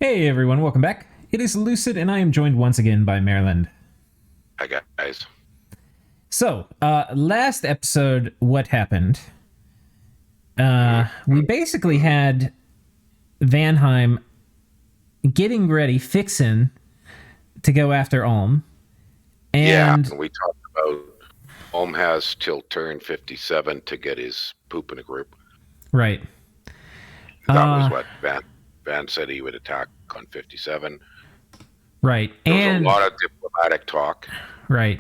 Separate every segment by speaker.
Speaker 1: Hey everyone, welcome back. It is Lucid, and I am joined once again by Maryland.
Speaker 2: Hi guys.
Speaker 1: So, last episode, what happened? We basically had Vanheim getting ready, fixing to go after Ulm. And
Speaker 2: we talked about Ulm has till turn 57 to get his poop in a group.
Speaker 1: Right.
Speaker 2: That was what Van said he would attack on 57.
Speaker 1: Right.
Speaker 2: There was a lot of diplomatic talk.
Speaker 1: Right.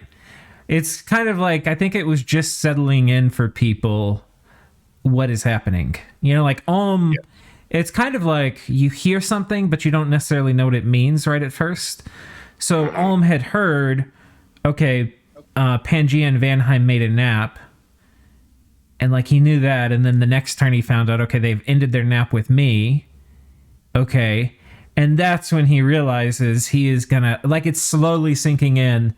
Speaker 1: It's kind of like, I think it was just settling in for people what is happening. You know, like Ulm, it's kind of like you hear something, but you don't necessarily know what it means right at first. So Ulm had heard, okay, Pangaea and Vanheim made a nap. And like he knew that. And then the next turn he found out, okay, they've ended their nap with me. Okay. And that's when he realizes he is gonna, like, it's slowly sinking in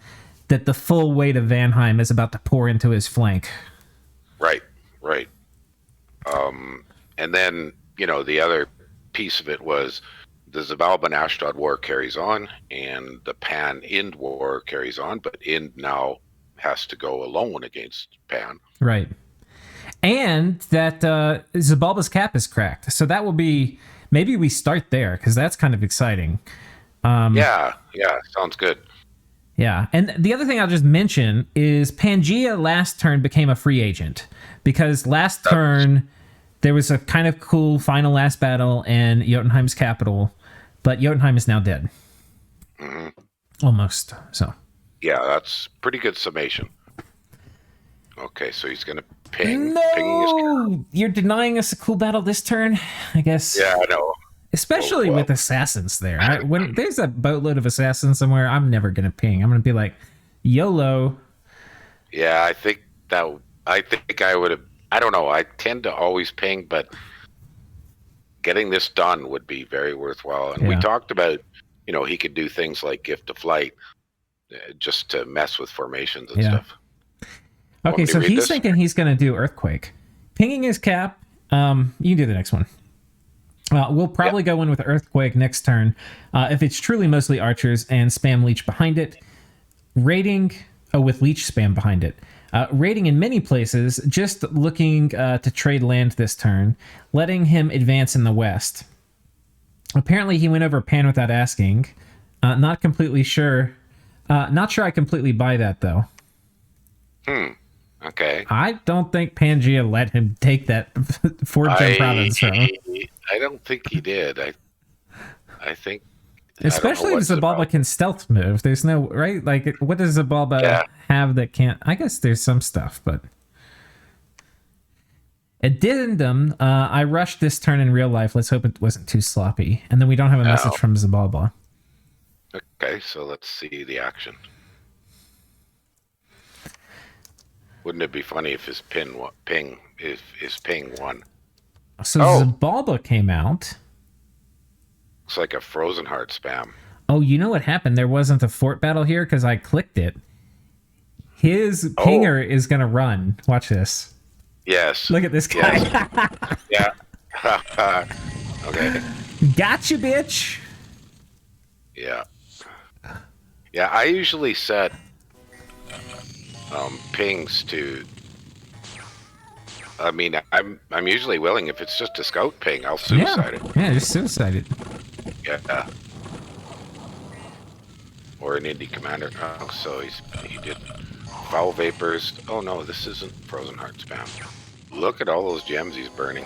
Speaker 1: that the full weight of Vanheim is about to pour into his flank.
Speaker 2: Right. And then, you know, the other piece of it was the Xibalba and Ashdod war carries on, and the Pan-Ind war carries on, but Ind now has to go alone against Pan.
Speaker 1: Right. And that Xibalba's cap is cracked. So that will be, maybe we start there, because that's kind of exciting.
Speaker 2: Yeah, sounds good.
Speaker 1: Yeah, and the other thing I'll just mention is Pangaea last turn became a free agent, because last turn there was a kind of cool final last battle in Jotunheim's capital, but Jotunheim is now dead.
Speaker 2: Mm-hmm.
Speaker 1: Almost, so.
Speaker 2: Yeah, that's pretty good summation. Okay, so he's going to ping.
Speaker 1: No! You're denying us a cool battle this turn, I guess.
Speaker 2: Yeah, I know.
Speaker 1: Especially with assassins there. When there's a boatload of assassins somewhere, I'm never going to ping. I'm going to be like, YOLO.
Speaker 2: Yeah, I think I would have, I don't know, I tend to always ping, but getting this done would be very worthwhile. And we talked about, you know, he could do things like Gift of Flight just to mess with formations and stuff.
Speaker 1: Okay, so he's thinking he's going to do Earthquake. Pinging his cap, you can do the next one. We'll probably go in with Earthquake next turn. If it's truly mostly archers and spam leech behind it. Raiding, with leech spam behind it. Raiding in many places, just looking to trade land this turn, letting him advance in the west. Apparently he went over Pan without asking. Not completely sure. Not sure I completely buy that, though.
Speaker 2: Okay.
Speaker 1: I don't think Pangaea let him take that Fort Gem province from him.
Speaker 2: I don't think he did. I think...
Speaker 1: Especially if Xibalba can stealth move. There's no... Right? Like, what does Xibalba have that can't... I guess there's some stuff, but... Addendum, I rushed this turn in real life. Let's hope it wasn't too sloppy. And then we don't have a message from Xibalba.
Speaker 2: Okay, so let's see the action. Wouldn't it be funny if his ping won?
Speaker 1: So Xibalba came out.
Speaker 2: Looks like a Frozen Heart spam.
Speaker 1: Oh, you know what happened? There wasn't a fort battle here because I clicked it. His pinger is going to run. Watch this.
Speaker 2: Yes.
Speaker 1: Look at this guy.
Speaker 2: Yes. Yeah. Okay.
Speaker 1: Gotcha, bitch.
Speaker 2: Yeah. Yeah, I usually set pings to... I mean, I'm usually willing, if it's just a scout ping, I'll suicide it.
Speaker 1: Yeah, just suicide it.
Speaker 2: Yeah. Or an indie commander. Oh, so he did foul vapors. Oh no, this isn't Frozen Heart spam. Look at all those gems he's burning.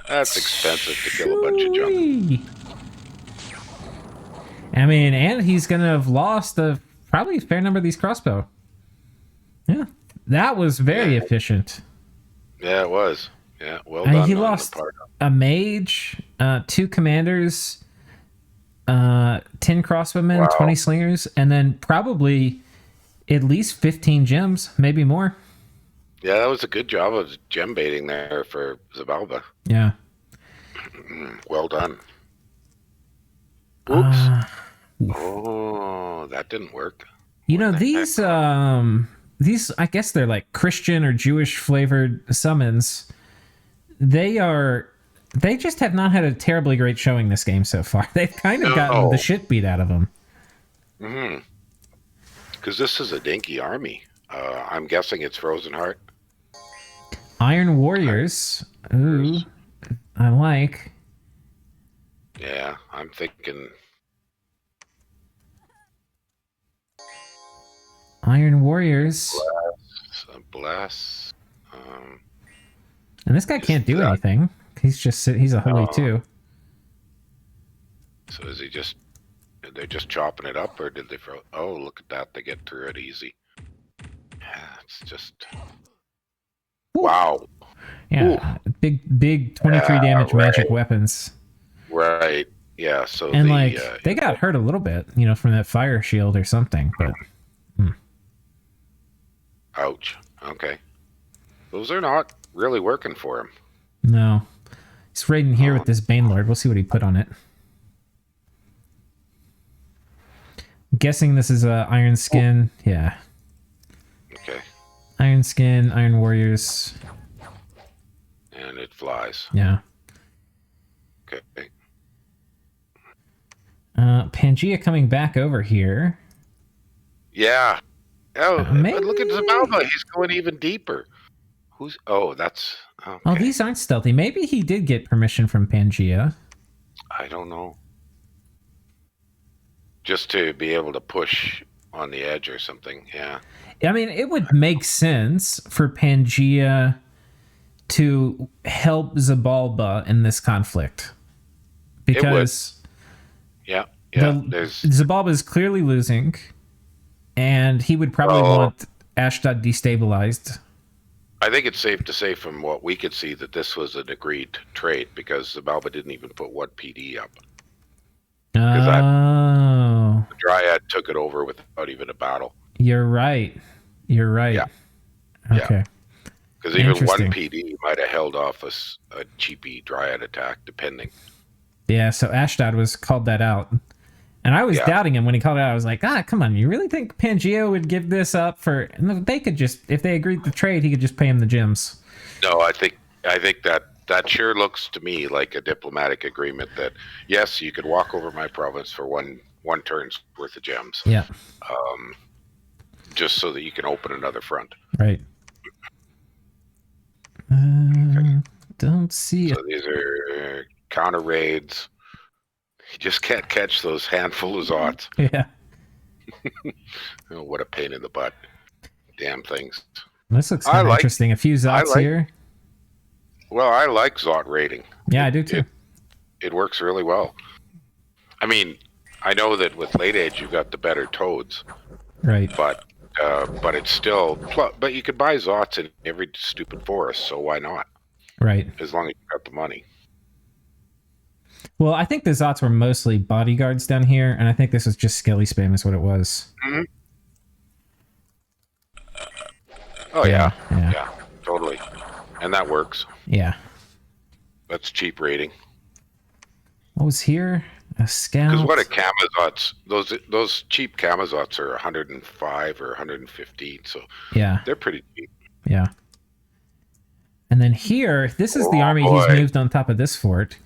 Speaker 2: That's expensive to kill a bunch of junk.
Speaker 1: I mean, and he's gonna have lost probably a fair number of these crossbow. Yeah, that was very efficient.
Speaker 2: Yeah, it was. Yeah, well
Speaker 1: done. He
Speaker 2: on
Speaker 1: lost a mage, 2 commanders, 10 crossbowmen, 20 slingers, and then probably at least 15 gems, maybe more.
Speaker 2: Yeah, that was a good job of gem baiting there for Xibalba.
Speaker 1: Yeah.
Speaker 2: Well done. Oops. Oh, that didn't work.
Speaker 1: You know, these, I guess they're like Christian or Jewish flavored summons. They are They just have not had a terribly great showing this game so far. They've kind of gotten the shit beat out of them.
Speaker 2: Because this is a dinky army. I'm guessing it's Frozen Heart.
Speaker 1: Iron Warriors. Ooh, I like.
Speaker 2: Yeah, I'm thinking...
Speaker 1: Iron Warriors.
Speaker 2: Bless.
Speaker 1: And this guy can't do anything. He's a holy too.
Speaker 2: So is he just... They're just chopping it up, or did they throw... Oh, look at that. They get through it easy. Yeah, it's just...
Speaker 1: Ooh.
Speaker 2: Wow.
Speaker 1: Yeah, Ooh. big 23 damage magic weapons.
Speaker 2: Right. Yeah, so
Speaker 1: and they got hurt a little bit, from that fire shield or something, but...
Speaker 2: Ouch. Okay. Those are not really working for him.
Speaker 1: No. He's raiding here with this Banelord. We'll see what he put on it. I'm guessing this is Iron Skin. Oh. Yeah.
Speaker 2: Okay.
Speaker 1: Iron Skin, Iron Warriors.
Speaker 2: And it flies.
Speaker 1: Yeah.
Speaker 2: Okay.
Speaker 1: Pangaea coming back over here.
Speaker 2: Yeah. Oh, but look at Xibalba. He's going even deeper. That's... Okay.
Speaker 1: Oh, these aren't stealthy. Maybe he did get permission from Pangaea.
Speaker 2: I don't know. Just to be able to push on the edge or something, yeah.
Speaker 1: I mean, it would make sense for Pangaea to help Xibalba in this conflict. Because...
Speaker 2: Yeah.
Speaker 1: Xibalba is clearly losing... And he would probably want Ashdod destabilized.
Speaker 2: I think it's safe to say from what we could see that this was an agreed trade because Xibalba didn't even put one PD up.
Speaker 1: Oh.
Speaker 2: The Dryad took it over without even a battle.
Speaker 1: You're right. Yeah. Okay.
Speaker 2: Because even one PD might have held off a cheapy Dryad attack, depending.
Speaker 1: Yeah, so Ashdod was called that out. And I was doubting him when he called it out. I was like, come on. You really think Pangaea would give this up for... They could just... If they agreed to trade, he could just pay him the gems.
Speaker 2: No, I think that sure looks to me like a diplomatic agreement that, yes, you could walk over my province for one turn's worth of gems.
Speaker 1: Yeah.
Speaker 2: Just so that you can open another front.
Speaker 1: Right. Okay. Don't see it.
Speaker 2: So these are counter raids. You just can't catch those handful of Zots.
Speaker 1: Yeah.
Speaker 2: Oh, what a pain in the butt. Damn things.
Speaker 1: This looks kind of interesting. A few Zots here.
Speaker 2: Well, I like Zot raiding.
Speaker 1: Yeah, I do too.
Speaker 2: It works really well. I mean, I know that with late age you've got the better toads.
Speaker 1: Right.
Speaker 2: But it's still... But you could buy Zots in every stupid forest, so why not?
Speaker 1: Right.
Speaker 2: As long as you've got the money.
Speaker 1: Well, I think the Zots were mostly bodyguards down here, and I think this was just skelly spam is what it was.
Speaker 2: Mm-hmm. Oh, yeah, totally. And that works.
Speaker 1: Yeah.
Speaker 2: That's cheap rating.
Speaker 1: What was here? A scout?
Speaker 2: Because what a Kamazots, those cheap Kamazots are 105 or 115, so they're pretty cheap.
Speaker 1: Yeah. And then here, this is the army he's moved on top of this fort.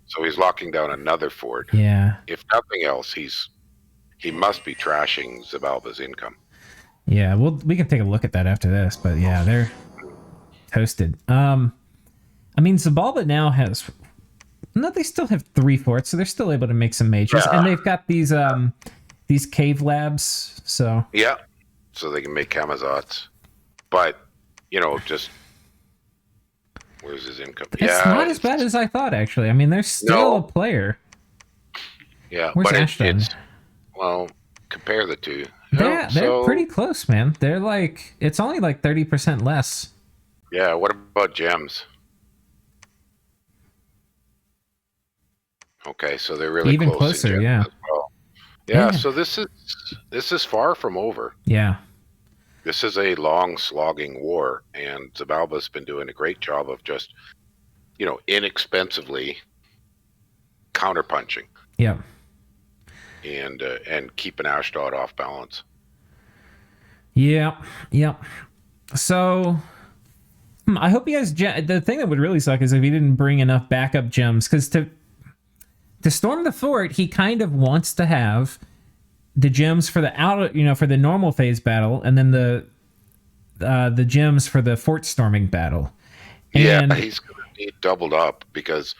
Speaker 2: So he's locking down another fort.
Speaker 1: Yeah.
Speaker 2: If nothing else, he must be trashing Xibalba's income.
Speaker 1: Yeah, we can take a look at that after this, but yeah, they're toasted. I mean, Xibalba now has... No, they still have 3 forts, so they're still able to make some mages. Yeah. And they've got these cave labs, so...
Speaker 2: Yeah, so they can make Kamazots. But, just... Where's his income?
Speaker 1: It's not as bad as I thought, actually. I mean, they're still a player.
Speaker 2: Yeah,
Speaker 1: where's Ashdod?
Speaker 2: Well, compare the two.
Speaker 1: They're pretty close, man. They're it's only 30% less.
Speaker 2: Yeah, what about gems? Okay, so they're really
Speaker 1: even
Speaker 2: close
Speaker 1: closer, yeah.
Speaker 2: As well. Yeah, so this is far from over.
Speaker 1: Yeah.
Speaker 2: This is a long slogging war, and Xibalba's been doing a great job of just, inexpensively counterpunching.
Speaker 1: Yeah.
Speaker 2: And keeping Ashdod off balance.
Speaker 1: Yeah. So I hope he has the thing that would really suck is if he didn't bring enough backup gems, because to storm the fort, he kind of wants to have the gems for the for the normal phase battle, and then the gems for the fort storming battle. And
Speaker 2: yeah, he's going to need doubled up because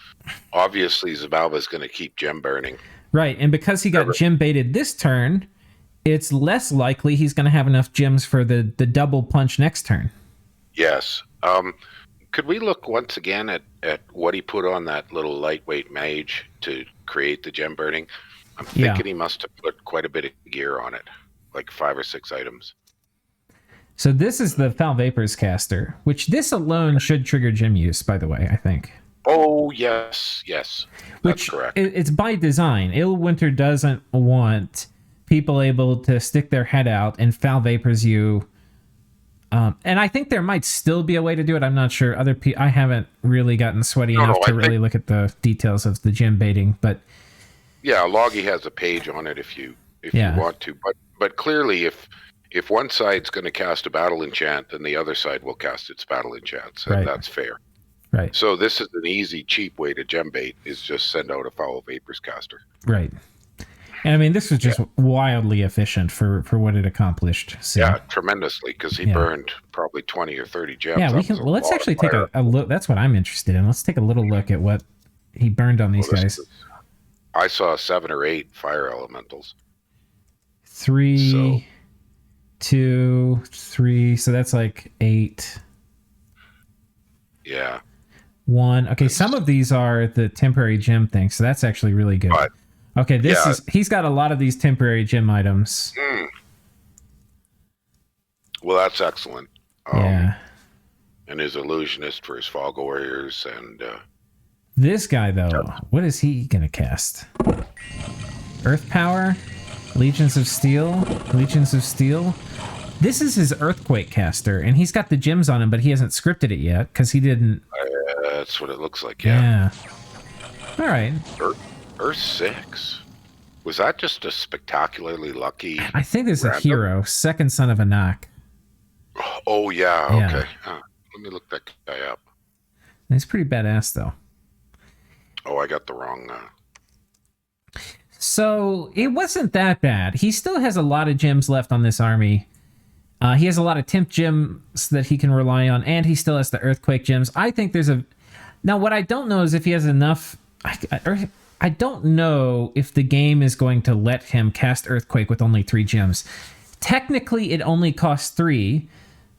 Speaker 2: obviously Xibalba is going to keep gem burning.
Speaker 1: Right, and because he got gem baited this turn, it's less likely he's going to have enough gems for the double punch next turn.
Speaker 2: Yes. Could we look once again at what he put on that little lightweight mage to create the gem burning? I'm thinking he must have put quite a bit of gear on it, like 5 or 6 items.
Speaker 1: So this is the Foul Vapors caster, which this alone should trigger gem use, by the way, I think.
Speaker 2: Oh, yes. That's correct.
Speaker 1: It's by design. Illwinter doesn't want people able to stick their head out and Foul Vapors you. And I think there might still be a way to do it. I'm not sure. I haven't really gotten sweaty enough to really look at the details of the gem baiting, but
Speaker 2: yeah, Loggy has a page on it if you want to. But clearly, if one side's going to cast a battle enchant, then the other side will cast its battle enchants, and that's fair.
Speaker 1: Right.
Speaker 2: So this is an easy, cheap way to gem bait: is just send out a Foul Vapors caster.
Speaker 1: Right. And I mean, this was just wildly efficient for what it accomplished. So.
Speaker 2: Yeah, tremendously, because he burned probably 20 or 30 gems.
Speaker 1: Yeah, let's actually take a look. That's what I'm interested in. Let's take a little look at what he burned on these guys.
Speaker 2: I saw 7 or 8 fire elementals.
Speaker 1: 3, 2, 3. So that's like 8.
Speaker 2: Yeah.
Speaker 1: 1. Okay, some of these are the temporary gem things, so that's actually really good.
Speaker 2: But,
Speaker 1: okay, he's got a lot of these temporary gem items.
Speaker 2: Well, that's excellent.
Speaker 1: Yeah.
Speaker 2: And his illusionist for his fog warriors and
Speaker 1: this guy though, what is he gonna cast? Earth power, Legions of Steel. This is his earthquake caster, and he's got the gems on him, but he hasn't scripted it yet because he didn't.
Speaker 2: That's what it looks like. Yeah.
Speaker 1: All right.
Speaker 2: Earth 6. Was that just a spectacularly lucky?
Speaker 1: I think there's a hero, second son of Anak.
Speaker 2: Oh yeah. Okay. Let me look that guy up.
Speaker 1: He's pretty badass though.
Speaker 2: Oh, I got the wrong.
Speaker 1: So it wasn't that bad. He still has a lot of gems left on this army. He has a lot of temp gems that he can rely on, and he still has the earthquake gems. I think there's a. Now, what I don't know is if he has enough. I don't know if the game is going to let him cast earthquake with only 3 gems. Technically, it only costs 3,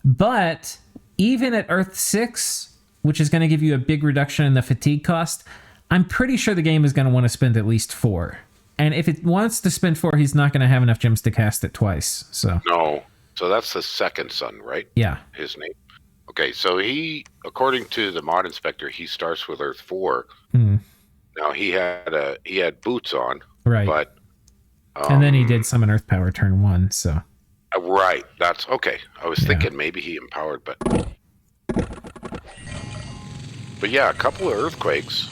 Speaker 1: but even at Earth 6, which is going to give you a big reduction in the fatigue cost, I'm pretty sure the game is going to want to spend at least 4. And if it wants to spend 4, he's not going to have enough gems to cast it twice. So
Speaker 2: no. So that's the second son, right?
Speaker 1: Yeah.
Speaker 2: His name. Okay, so he, according to the mod inspector, he starts with Earth 4. Now he had boots on,
Speaker 1: right?
Speaker 2: But
Speaker 1: and then he did summon Earth Power turn 1. So
Speaker 2: right, that's okay. I was thinking maybe he empowered, but yeah, a couple of earthquakes,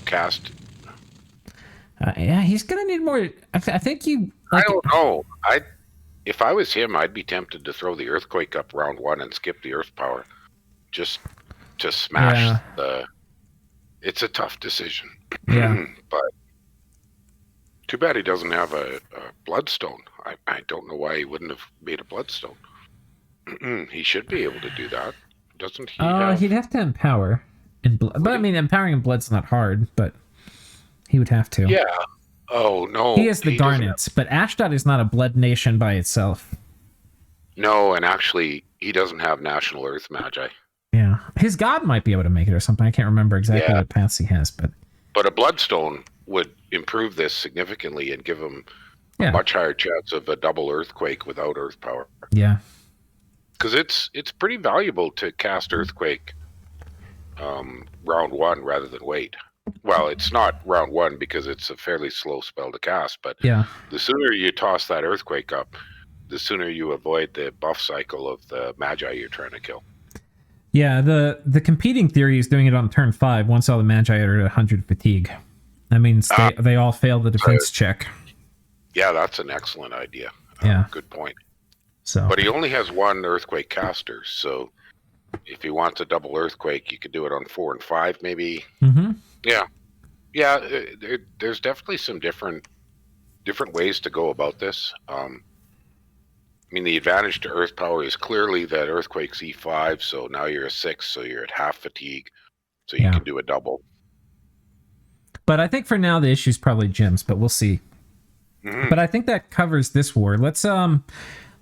Speaker 2: cast.
Speaker 1: Yeah, he's gonna need more. I think you.
Speaker 2: I don't know. If I was him, I'd be tempted to throw the earthquake up round 1 and skip the Earth Power, just to smash the. It's a tough decision.
Speaker 1: Yeah.
Speaker 2: But too bad he doesn't have a bloodstone. I don't know why he wouldn't have made a bloodstone. He should be able to do that, doesn't he?
Speaker 1: He'd have to empower. But I mean, empowering in blood's not hard, but he would have to.
Speaker 2: Yeah. Oh, no.
Speaker 1: He has the garnets, but Ashdod is not a blood nation by itself.
Speaker 2: No, and actually, he doesn't have National Earth Magi.
Speaker 1: Yeah. His god might be able to make it or something. I can't remember exactly what paths he has, but
Speaker 2: a bloodstone would improve this significantly and give him a much higher chance of a double earthquake without Earth Power.
Speaker 1: Yeah.
Speaker 2: Because it's pretty valuable to cast earthquake round 1 rather than wait. Well, it's not round 1 because it's a fairly slow spell to cast, but the sooner you toss that earthquake up, the sooner you avoid the buff cycle of the Magi you're trying to kill.
Speaker 1: Yeah, the competing theory is doing it on turn 5 once all the Magi are at 100 fatigue. That means they all fail the defense check.
Speaker 2: Yeah, that's an excellent idea.
Speaker 1: Yeah.
Speaker 2: Good point.
Speaker 1: So,
Speaker 2: but he only has 1 earthquake caster, so if he wants a double earthquake, you could do it on 4 and 5, maybe.
Speaker 1: Mm-hmm.
Speaker 2: Yeah. There's definitely some different ways to go about this. I mean, the advantage to Earth Power is clearly that Earthquake's E5, so now you're a 6, so you're at half fatigue, so you can do a double.
Speaker 1: But I think for now the issue is probably gems, but we'll see. Mm-hmm. But I think that covers this war. Let's move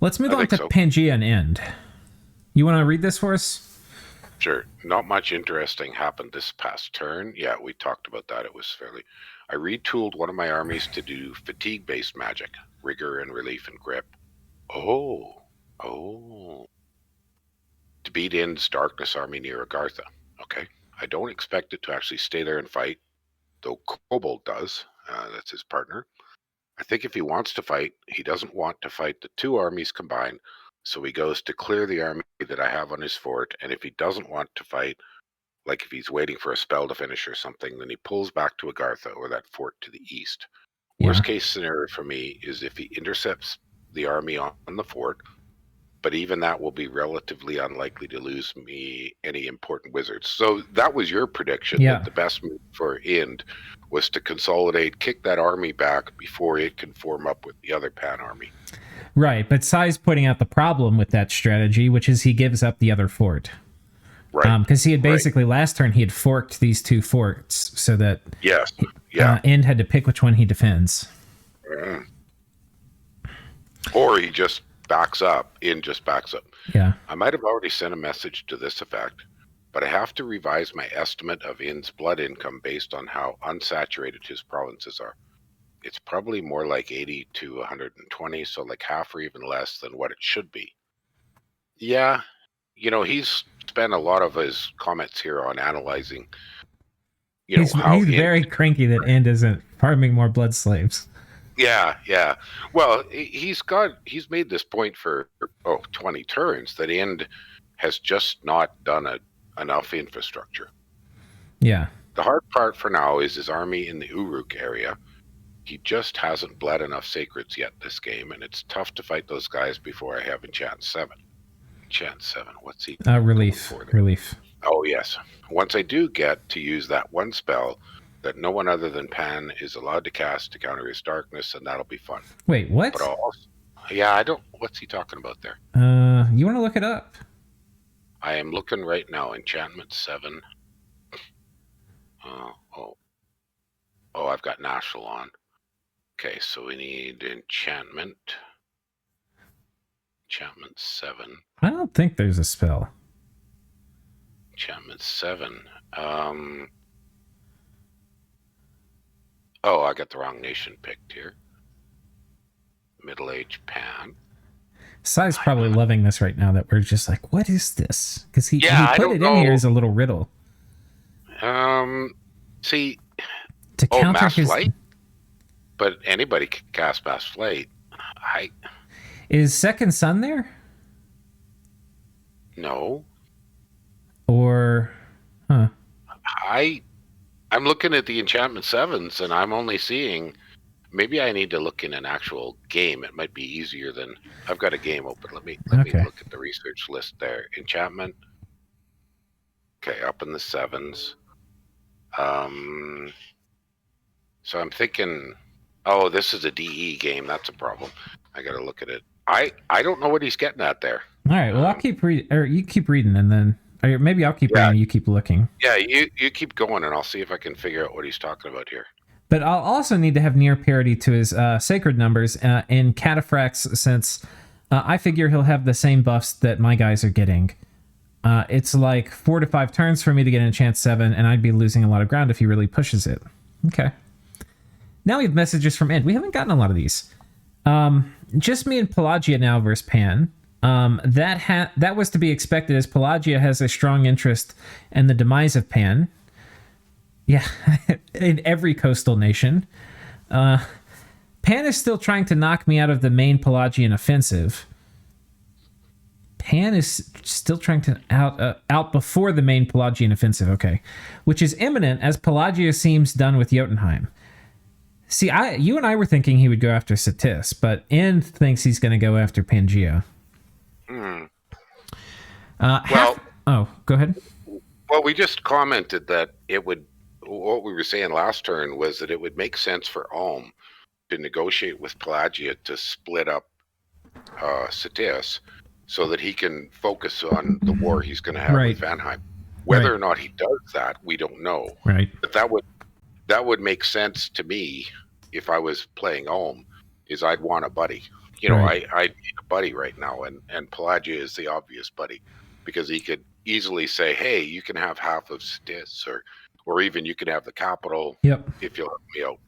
Speaker 1: on to Pangaea and End. You want to read this for us?
Speaker 2: Sure. Not much interesting happened this past turn. Yeah, we talked about that. It was fairly... I retooled one of my armies to do fatigue-based magic, rigor and relief and grip. Oh. To beat End's darkness army near Agartha. Okay. I don't expect it to actually stay there and fight, though Kobold does. That's his partner. I think if he wants to fight, he doesn't want to fight the two armies combined, so he goes to clear the army that I have on his fort, and if he doesn't want to fight, like if he's waiting for a spell to finish or something, then he pulls back to Agartha or that fort to the east. Yeah. Worst case scenario for me is if he intercepts the army on the fort, but even that will be relatively unlikely to lose me any important wizards. So that was your prediction, that the best move for End was to consolidate, kick that army back before it can form up with the other Pan army.
Speaker 1: Right, but Sai's putting out the problem with that strategy, which is he gives up the other fort.
Speaker 2: Right.
Speaker 1: Because he had basically, last turn, he had forked these two forts so that End had to pick which one he defends.
Speaker 2: Or he just backs up. End just backs up.
Speaker 1: Yeah.
Speaker 2: I might have already sent a message to this effect, but I have to revise my estimate of End's blood income based on how unsaturated his provinces are. It's probably more like 80 to 120, so like half or even less than what it should be. Yeah, he's spent a lot of his comments here on analyzing,
Speaker 1: he's very cranky that End isn't farming more blood slaves.
Speaker 2: Yeah. Well, he's made this point for 20 turns that End has just not done enough infrastructure.
Speaker 1: Yeah.
Speaker 2: The hard part for now is his army in the Uruk area. He just hasn't bled enough sacreds yet this game, and it's tough to fight those guys before I have Enchant 7. Enchant 7, what's he?
Speaker 1: Relief.
Speaker 2: Oh, yes. Once I do get to use that one spell that no one other than Pan is allowed to cast to counter his darkness, and that'll be fun.
Speaker 1: Wait, what?
Speaker 2: But I don't... What's he talking about there?
Speaker 1: You want to look it up?
Speaker 2: I am looking right now. Enchantment 7. I've got Nashville on. Okay, so we need enchantment. Enchantment 7.
Speaker 1: I don't think there's a spell.
Speaker 2: Enchantment 7. I got the wrong nation picked here. Middle-aged Pan.
Speaker 1: Sai's probably loving this right now that we're just like, what is this? Because he put it in here as a little riddle.
Speaker 2: See...
Speaker 1: To counter
Speaker 2: Mass
Speaker 1: his...
Speaker 2: Flight? But anybody can cast Mass Flight.
Speaker 1: Is Second Sun there?
Speaker 2: No.
Speaker 1: Or... Huh.
Speaker 2: I'm looking at the Enchantment 7s, and I'm only seeing... Maybe I need to look in an actual game. It might be easier than... I've got a game open. Let me look at the research list there. Enchantment. Okay, up in the 7s. So I'm thinking... Oh, this is a DE game. That's a problem. I got to look at it. I don't know what he's getting at there.
Speaker 1: All right. Well, I'll keep reading, or you keep reading, and then, or maybe I'll keep reading. And you keep looking.
Speaker 2: Yeah, you keep going, and I'll see if I can figure out what he's talking about here.
Speaker 1: But I'll also need to have near parity to his sacred numbers in Cataphracts, since I figure he'll have the same buffs that my guys are getting. It's like 4 to 5 turns for me to get an enchant 7, and I'd be losing a lot of ground if he really pushes it. Okay. Now we have messages from End. We haven't gotten a lot of these. Just me and Pelagia now versus Pan. That was to be expected, as Pelagia has a strong interest in the demise of Pan. Yeah, in every coastal nation. Pan is still trying to knock me out of the main Pelagian offensive. Pan is still trying to out before the main Pelagian offensive, okay. Which is imminent, as Pelagia seems done with Jotunheim. See, you and I were thinking he would go after Ctis, but End thinks he's going to go after Pangaea. Oh, go ahead.
Speaker 2: Well, we just commented that it would. What we were saying last turn was that it would make sense for Ulm to negotiate with Pelagia to split up Ctis so that he can focus on the war he's going to have with Vanheim. Whether or not he does that, we don't know.
Speaker 1: Right.
Speaker 2: But that would make sense to me if I was playing Ulm. Is I'd want a buddy. You know, I need a buddy right now, and Pelagia is the obvious buddy because he could easily say, "Hey, you can have half of Ctis, or even you can have the capital if you'll help me out."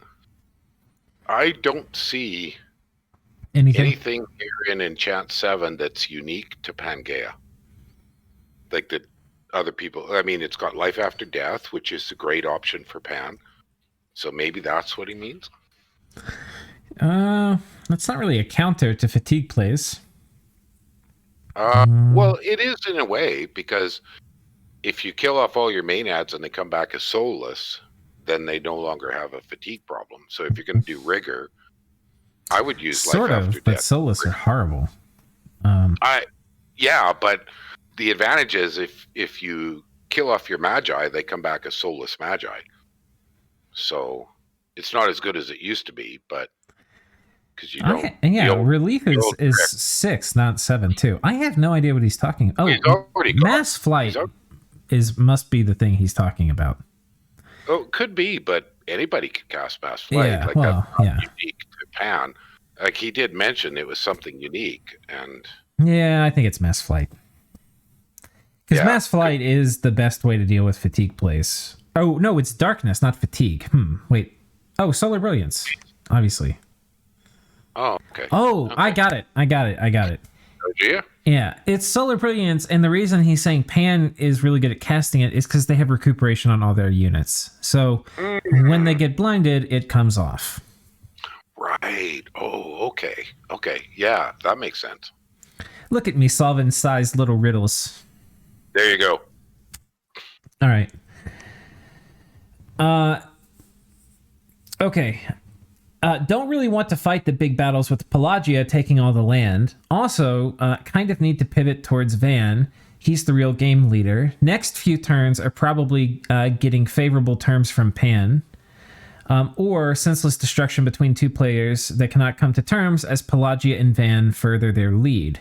Speaker 2: I don't see anything here in Enchant 7 that's unique to Pangaea. Like that other people, I mean, it's got Life After Death, which is a great option for Pan. So maybe that's what he means.
Speaker 1: That's not really a counter to fatigue plays.
Speaker 2: Well, it is in a way, because if you kill off all your main ads and they come back as soulless, then they no longer have a fatigue problem. So if you're going to do rigor, I would use Life After Death.
Speaker 1: But soulless are horrible.
Speaker 2: Yeah, but the advantage is if you kill off your Magi, they come back as soulless Magi. So it's not as good as it used to be, but because you don't.
Speaker 1: Relief is 6, not 7 too. I have no idea what he's talking. Oh, Mass Flight must be the thing he's talking about.
Speaker 2: Oh, it could be, but anybody could cast Mass Flight.
Speaker 1: Yeah,
Speaker 2: that's not unique to Pan. Like he did mention it was something unique, and
Speaker 1: I think it's Mass Flight. Because Mass Flight is the best way to deal with fatigue plays. Oh, no, it's Darkness, not Fatigue. Wait. Oh, Solar Brilliance, obviously.
Speaker 2: Oh, okay.
Speaker 1: Oh, okay. I got it.
Speaker 2: Oh, yeah?
Speaker 1: Yeah, it's Solar Brilliance, and the reason he's saying Pan is really good at casting it is because they have recuperation on all their units. So when they get blinded, it comes off.
Speaker 2: Right. Oh, okay. Okay. Yeah, that makes sense.
Speaker 1: Look at me solving sized little riddles.
Speaker 2: There you go.
Speaker 1: All right. Okay. Don't really want to fight the big battles with Pelagia taking all the land. Also, kind of need to pivot towards Van. He's the real game leader. Next few turns are probably getting favorable terms from Pan. Or senseless destruction between two players that cannot come to terms as Pelagia and Van further their lead.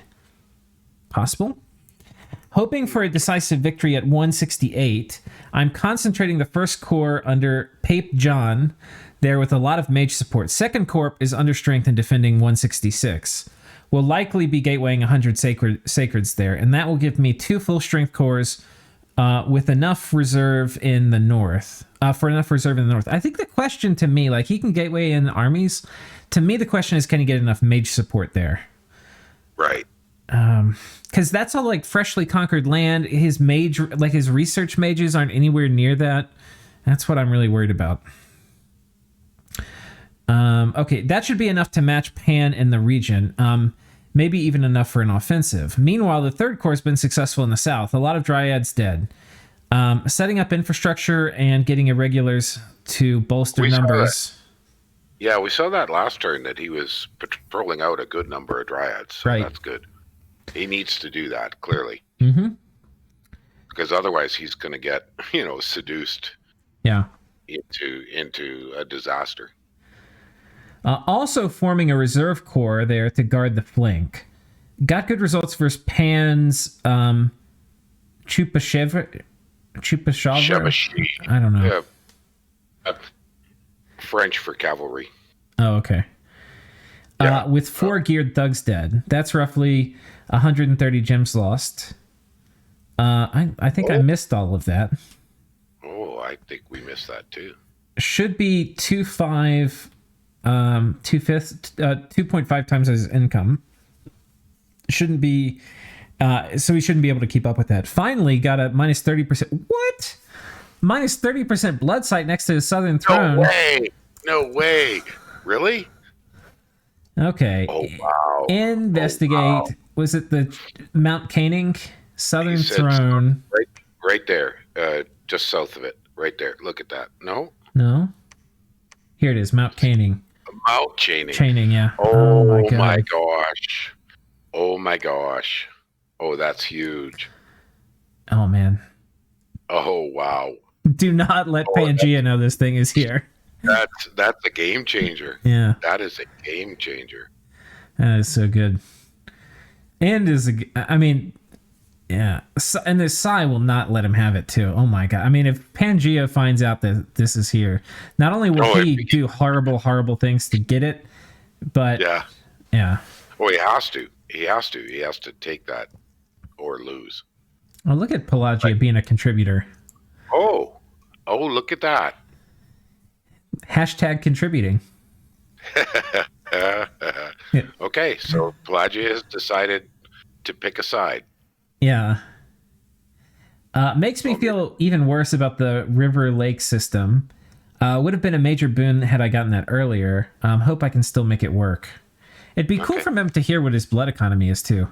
Speaker 1: Possible? Hoping for a decisive victory at 168, I'm concentrating the first corps under Pape John there with a lot of mage support. Second corps is under strength and defending 166. Will likely be gatewaying 100 sacreds there, and that will give me 2 full strength corps with enough reserve in the north. I think the question to me, like he can gateway in armies. To me, the question is, can he get enough mage support there?
Speaker 2: Right.
Speaker 1: Because that's all like freshly conquered land. His mage, like his research mages, aren't anywhere near that. That's what I'm really worried about. Okay, that should be enough to match Pan in the region. Maybe even enough for an offensive. Meanwhile, the third corps has been successful in the south. A lot of dryads dead. Setting up infrastructure and getting irregulars to bolster numbers.
Speaker 2: Yeah, we saw that last turn that he was patrolling out a good number of dryads. So that's good. He needs to do that, clearly.
Speaker 1: Mm-hmm.
Speaker 2: Because otherwise he's going to get, seduced into a disaster.
Speaker 1: Also forming a reserve corps there to guard the flank. Got good results versus Pan's Chupashev. I don't know.
Speaker 2: Yeah. French for cavalry.
Speaker 1: Oh, okay. Yeah. With 4 geared thugs dead. That's roughly 130 gems lost. I think I missed all of that.
Speaker 2: Oh, I think we missed that too.
Speaker 1: Should be 2.5 times his income. Shouldn't be, so he shouldn't be able to keep up with that. Finally, got a minus 30%. What? Minus 30% blood sight next to his southern throne.
Speaker 2: No way. Really?
Speaker 1: Okay.
Speaker 2: Oh, wow.
Speaker 1: Investigate. Oh, wow. Was it the Mount Caning southern throne?
Speaker 2: Right there. Just south of it. Right there. Look at that. No?
Speaker 1: Here it is. Mount Caning.
Speaker 2: Mount Chaining.
Speaker 1: Chaining, yeah.
Speaker 2: Oh my gosh. Oh, my gosh. Oh, that's huge.
Speaker 1: Oh man.
Speaker 2: Oh wow.
Speaker 1: Do not let Pangaea know this thing is here.
Speaker 2: That's a game changer.
Speaker 1: Yeah.
Speaker 2: That is a game changer.
Speaker 1: That is so good. And yeah. And the Psy will not let him have it too. Oh my god. I mean, if Pangaea finds out that this is here, not only will he do horrible, horrible things to get it, but yeah.
Speaker 2: Well, he has to. He has to take that or lose.
Speaker 1: Oh, look at Pelagia being a contributor.
Speaker 2: Oh, look at that.
Speaker 1: Hashtag contributing.
Speaker 2: Okay, so Pelagia has decided to pick a side.
Speaker 1: Yeah. Makes me feel even worse about the river lake system. Would have been a major boon had I gotten that earlier. Hope I can still make it work. It'd be cool for him to hear what his blood economy is too.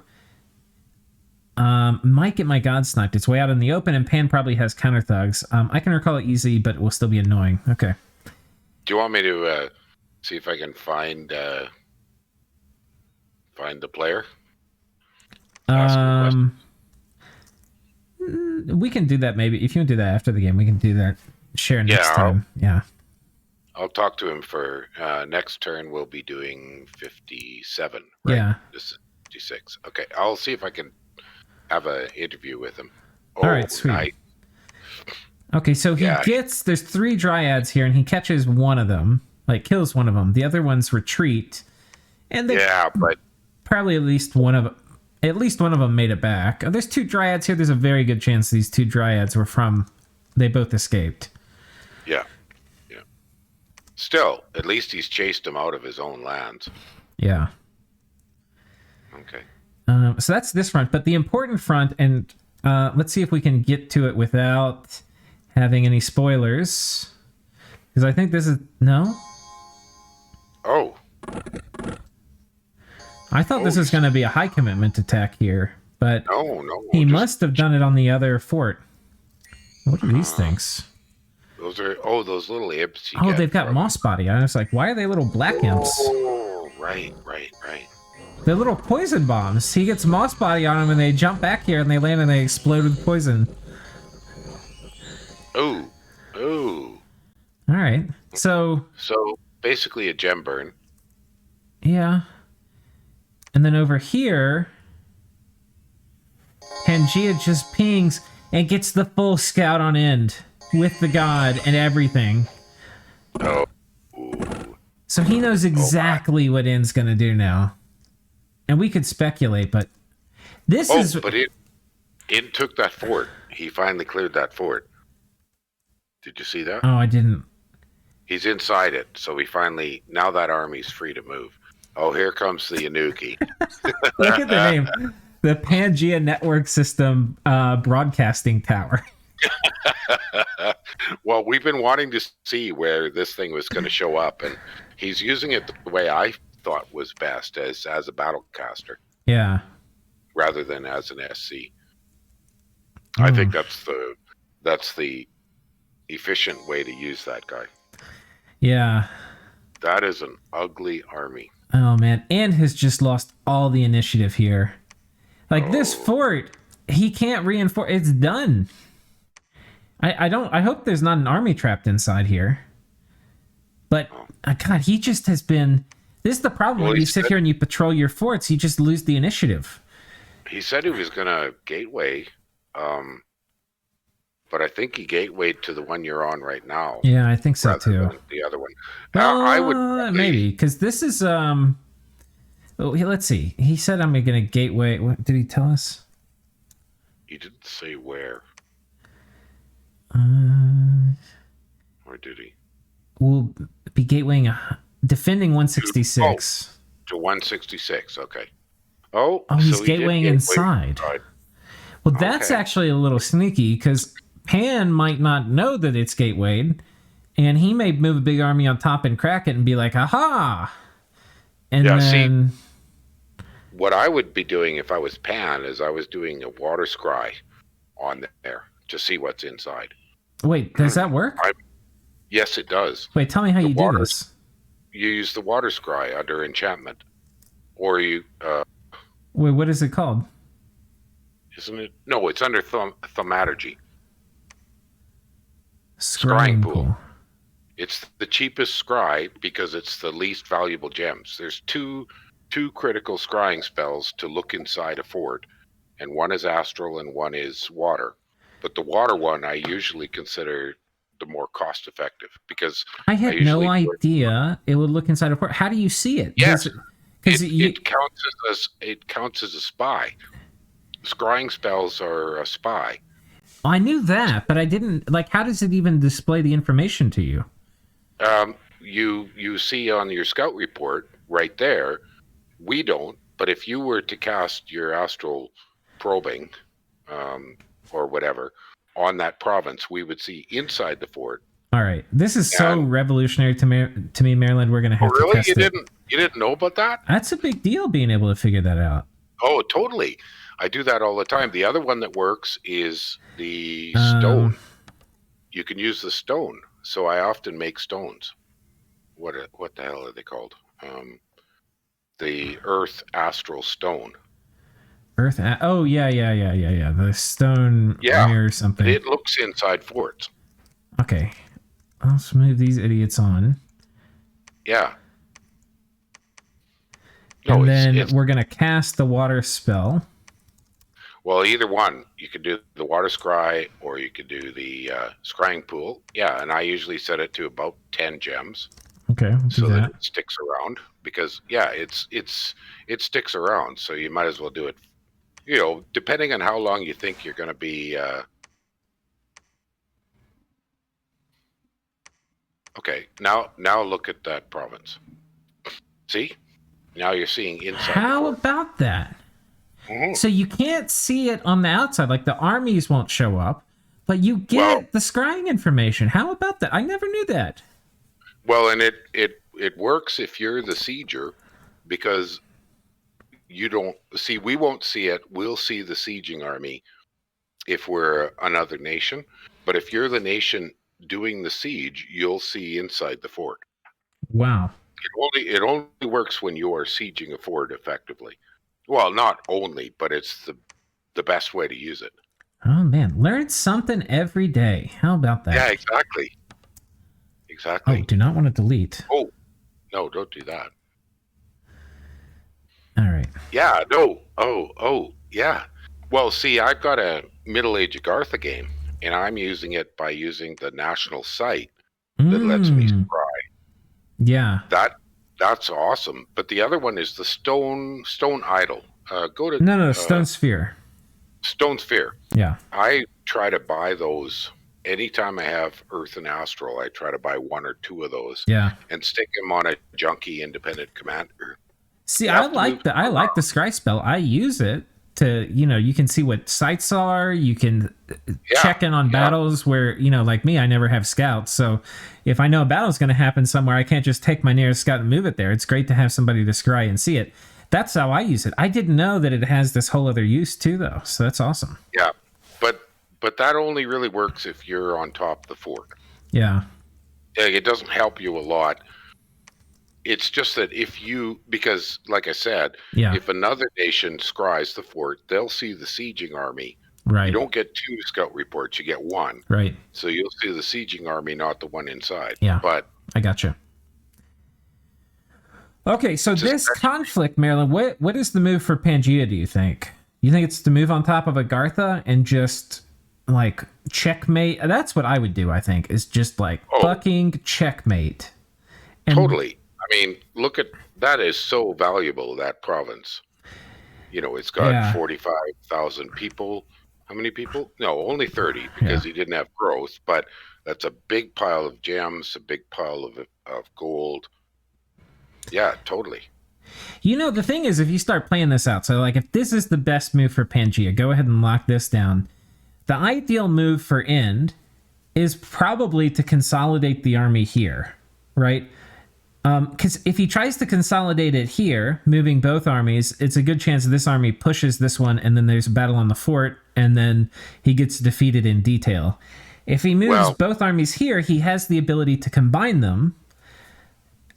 Speaker 1: Might get my god sniped. It's way out in the open, and Pan probably has counter thugs. I can recall it easy, but it will still be annoying. Okay.
Speaker 2: Do you want me to see if I can find the player?
Speaker 1: We can do that maybe. If you want to do that after the game, we can do that. Share next time.
Speaker 2: I'll talk to him for next turn. We'll be doing 57. Right?
Speaker 1: Yeah.
Speaker 2: This is 56. Okay, I'll see if I can have an interview with him.
Speaker 1: All right, sweet. Okay, so there's 3 dryads here, and he catches one of them, like kills one of them. The other ones retreat, and but probably at least one of them made it back. Oh, there's 2 dryads here. There's a very good chance these 2 dryads they both escaped.
Speaker 2: Yeah. Still, at least he's chased him out of his own lands.
Speaker 1: Yeah.
Speaker 2: Okay.
Speaker 1: So that's this front, but the important front, and let's see if we can get to it without having any spoilers, because I think this is no.
Speaker 2: Oh.
Speaker 1: I thought this was going to be a high commitment attack here, but
Speaker 2: no.
Speaker 1: He must have done it on the other fort. What are these things?
Speaker 2: Those are those little imps.
Speaker 1: They've got moss body. I was like, why are they little black imps?
Speaker 2: Oh, right.
Speaker 1: They're little poison bombs. He gets moss body on them, and they jump back here, and they land, and they explode with poison.
Speaker 2: Ooh.
Speaker 1: All right. So
Speaker 2: basically a gem burn.
Speaker 1: Yeah. And then over here, Pangaea just pings and gets the full scout on end with the god and everything.
Speaker 2: Oh.
Speaker 1: So he knows exactly what End's going to do now. And we could speculate, but this is...
Speaker 2: but End took that fort. He finally cleared that fort. Did you see that?
Speaker 1: Oh, I didn't.
Speaker 2: He's inside it, so now that army's free to move. Oh, here comes the Inuki.
Speaker 1: Look at the name. The Pangaea Network System Broadcasting Tower.
Speaker 2: Well, we've been wanting to see where this thing was going to show up, and he's using it the way I thought was best, as a battlecaster.
Speaker 1: Yeah.
Speaker 2: Rather than as an SC. I think that's the efficient way to use that guy.
Speaker 1: Yeah.
Speaker 2: That is an ugly army.
Speaker 1: Oh, man. And has just lost all the initiative here. Like, this fort, he can't reinforce. It's done. I hope there's not an army trapped inside here. But, God, he just has been... This is the problem when you sit here and you patrol your forts. You just lose the initiative.
Speaker 2: He said he was going to gateway, but I think he gatewayed to the one you're on right now.
Speaker 1: Yeah, I think so too.
Speaker 2: The other one.
Speaker 1: I would maybe, because this is let's see. He said I'm going to gateway. What did he tell us?
Speaker 2: He didn't say where. Or did he?
Speaker 1: We'll be gatewaying defending 166
Speaker 2: to 166. Okay.
Speaker 1: He's gatewaying inside. Well, that's actually a little sneaky, because Pan might not know that it's gatewayed, and he may move a big army on top and crack it and be like, aha! And then...
Speaker 2: See, what I would be doing if I was Pan is I was doing a water scry on there to see what's inside.
Speaker 1: Wait, does that work?
Speaker 2: Yes, it does.
Speaker 1: Wait, tell me how you do this.
Speaker 2: You use the water scry under enchantment. Or you...
Speaker 1: Wait, what is it called?
Speaker 2: isn't it? No, it's under thaumaturgy.
Speaker 1: Scrying pool.
Speaker 2: It's the cheapest scry because it's the least valuable gems. There's two critical scrying spells to look inside a fort, and one is astral and one is water. But the water one I usually consider the more cost effective because
Speaker 1: I had no idea it would look inside a fort. How do you see it?
Speaker 2: Yes, it counts as a spy. Scrying spells are a spy.
Speaker 1: I knew that, but I didn't how does it even display the information to you?
Speaker 2: You see on your scout report right there. We don't, but if you were to cast your astral probing or whatever on that province, we would see inside the fort.
Speaker 1: All right, this is so revolutionary to me, Maryland. We're gonna have to test it.
Speaker 2: You didn't know about that?
Speaker 1: That's a big deal, being able to figure that out.
Speaker 2: Oh, totally. I do that all the time. The other one that works is the stone. You can use the stone. So I often make stones. What the hell are they called? The Earth Astral Stone.
Speaker 1: Earth? Oh, yeah. The stone mirror something.
Speaker 2: It looks inside forts.
Speaker 1: Okay. Let's move these idiots on.
Speaker 2: Yeah.
Speaker 1: And then we're going to cast the water spell.
Speaker 2: Well, either one. You could do the water scry or you could do the scrying pool. Yeah, and I usually set it to about 10 gems.
Speaker 1: Okay,
Speaker 2: so that it sticks around because it sticks around. So you might as well do it. Depending on how long you think you're going to be. Okay, now look at that province. See, now you're seeing inside.
Speaker 1: How about that? Mm-hmm. So you can't see it on the outside, like the armies won't show up, but you get the scrying information. How about that? I never knew that.
Speaker 2: Well, and it works if you're the sieger, because you don't see. We won't see it. We'll see the sieging army if we're another nation. But if you're the nation doing the siege, you'll see inside the fort.
Speaker 1: Wow.
Speaker 2: It only works when you are sieging a fort effectively. Well, not only, but it's the best way to use it.
Speaker 1: Oh man, learn something every day. How about that?
Speaker 2: Yeah, exactly.
Speaker 1: Oh, do not want to delete.
Speaker 2: Oh, no, don't do that.
Speaker 1: All right.
Speaker 2: Yeah, no. Oh, yeah. Well, see, I've got a Middle Age Agartha game, and I'm using it by using the national site that lets me scry.
Speaker 1: Yeah.
Speaker 2: That's awesome. But the other one is the stone idol. Go to
Speaker 1: Stone Sphere.
Speaker 2: Stone Sphere.
Speaker 1: Yeah.
Speaker 2: I try to buy those anytime I have Earth and Astral. I try to buy one or two of those.
Speaker 1: Yeah.
Speaker 2: And stick them on a junky independent commander.
Speaker 1: See, I like the scry spell. I use it to, you can see what sites are. You can check in on battles where, like me, I never have scouts. So if I know a battle's going to happen somewhere, I can't just take my nearest scout and move it there. It's great to have somebody to scry and see it. That's how I use it. I didn't know that it has this whole other use too, though. So that's awesome.
Speaker 2: Yeah, but that only really works if you're on top of the fort.
Speaker 1: Yeah.
Speaker 2: It doesn't help you a lot. It's just that because like I said, if another nation scries the fort, they'll see the sieging army.
Speaker 1: Right.
Speaker 2: You don't get two scout reports, you get one.
Speaker 1: Right.
Speaker 2: So you'll see the sieging army, not the one inside.
Speaker 1: Yeah.
Speaker 2: But
Speaker 1: I gotcha. Okay, so this conflict, Maryland, what is the move for Pangaea, do you think? You think it's to move on top of Agartha and just checkmate? That's what I would do, I think, is just fucking checkmate. And
Speaker 2: totally. I mean, look at that is so valuable, that province. It's got 45,000 people. How many people? No, only 30 because he didn't have growth, but that's a big pile of gems, a big pile of gold. Yeah, totally.
Speaker 1: The thing is, if you start playing this out, so if this is the best move for Pangaea, go ahead and lock this down. The ideal move for End is probably to consolidate the army here, right? Because if he tries to consolidate it here, moving both armies, it's a good chance this army pushes this one, and then there's a battle on the fort, and then he gets defeated in detail. If he moves both armies here, he has the ability to combine them.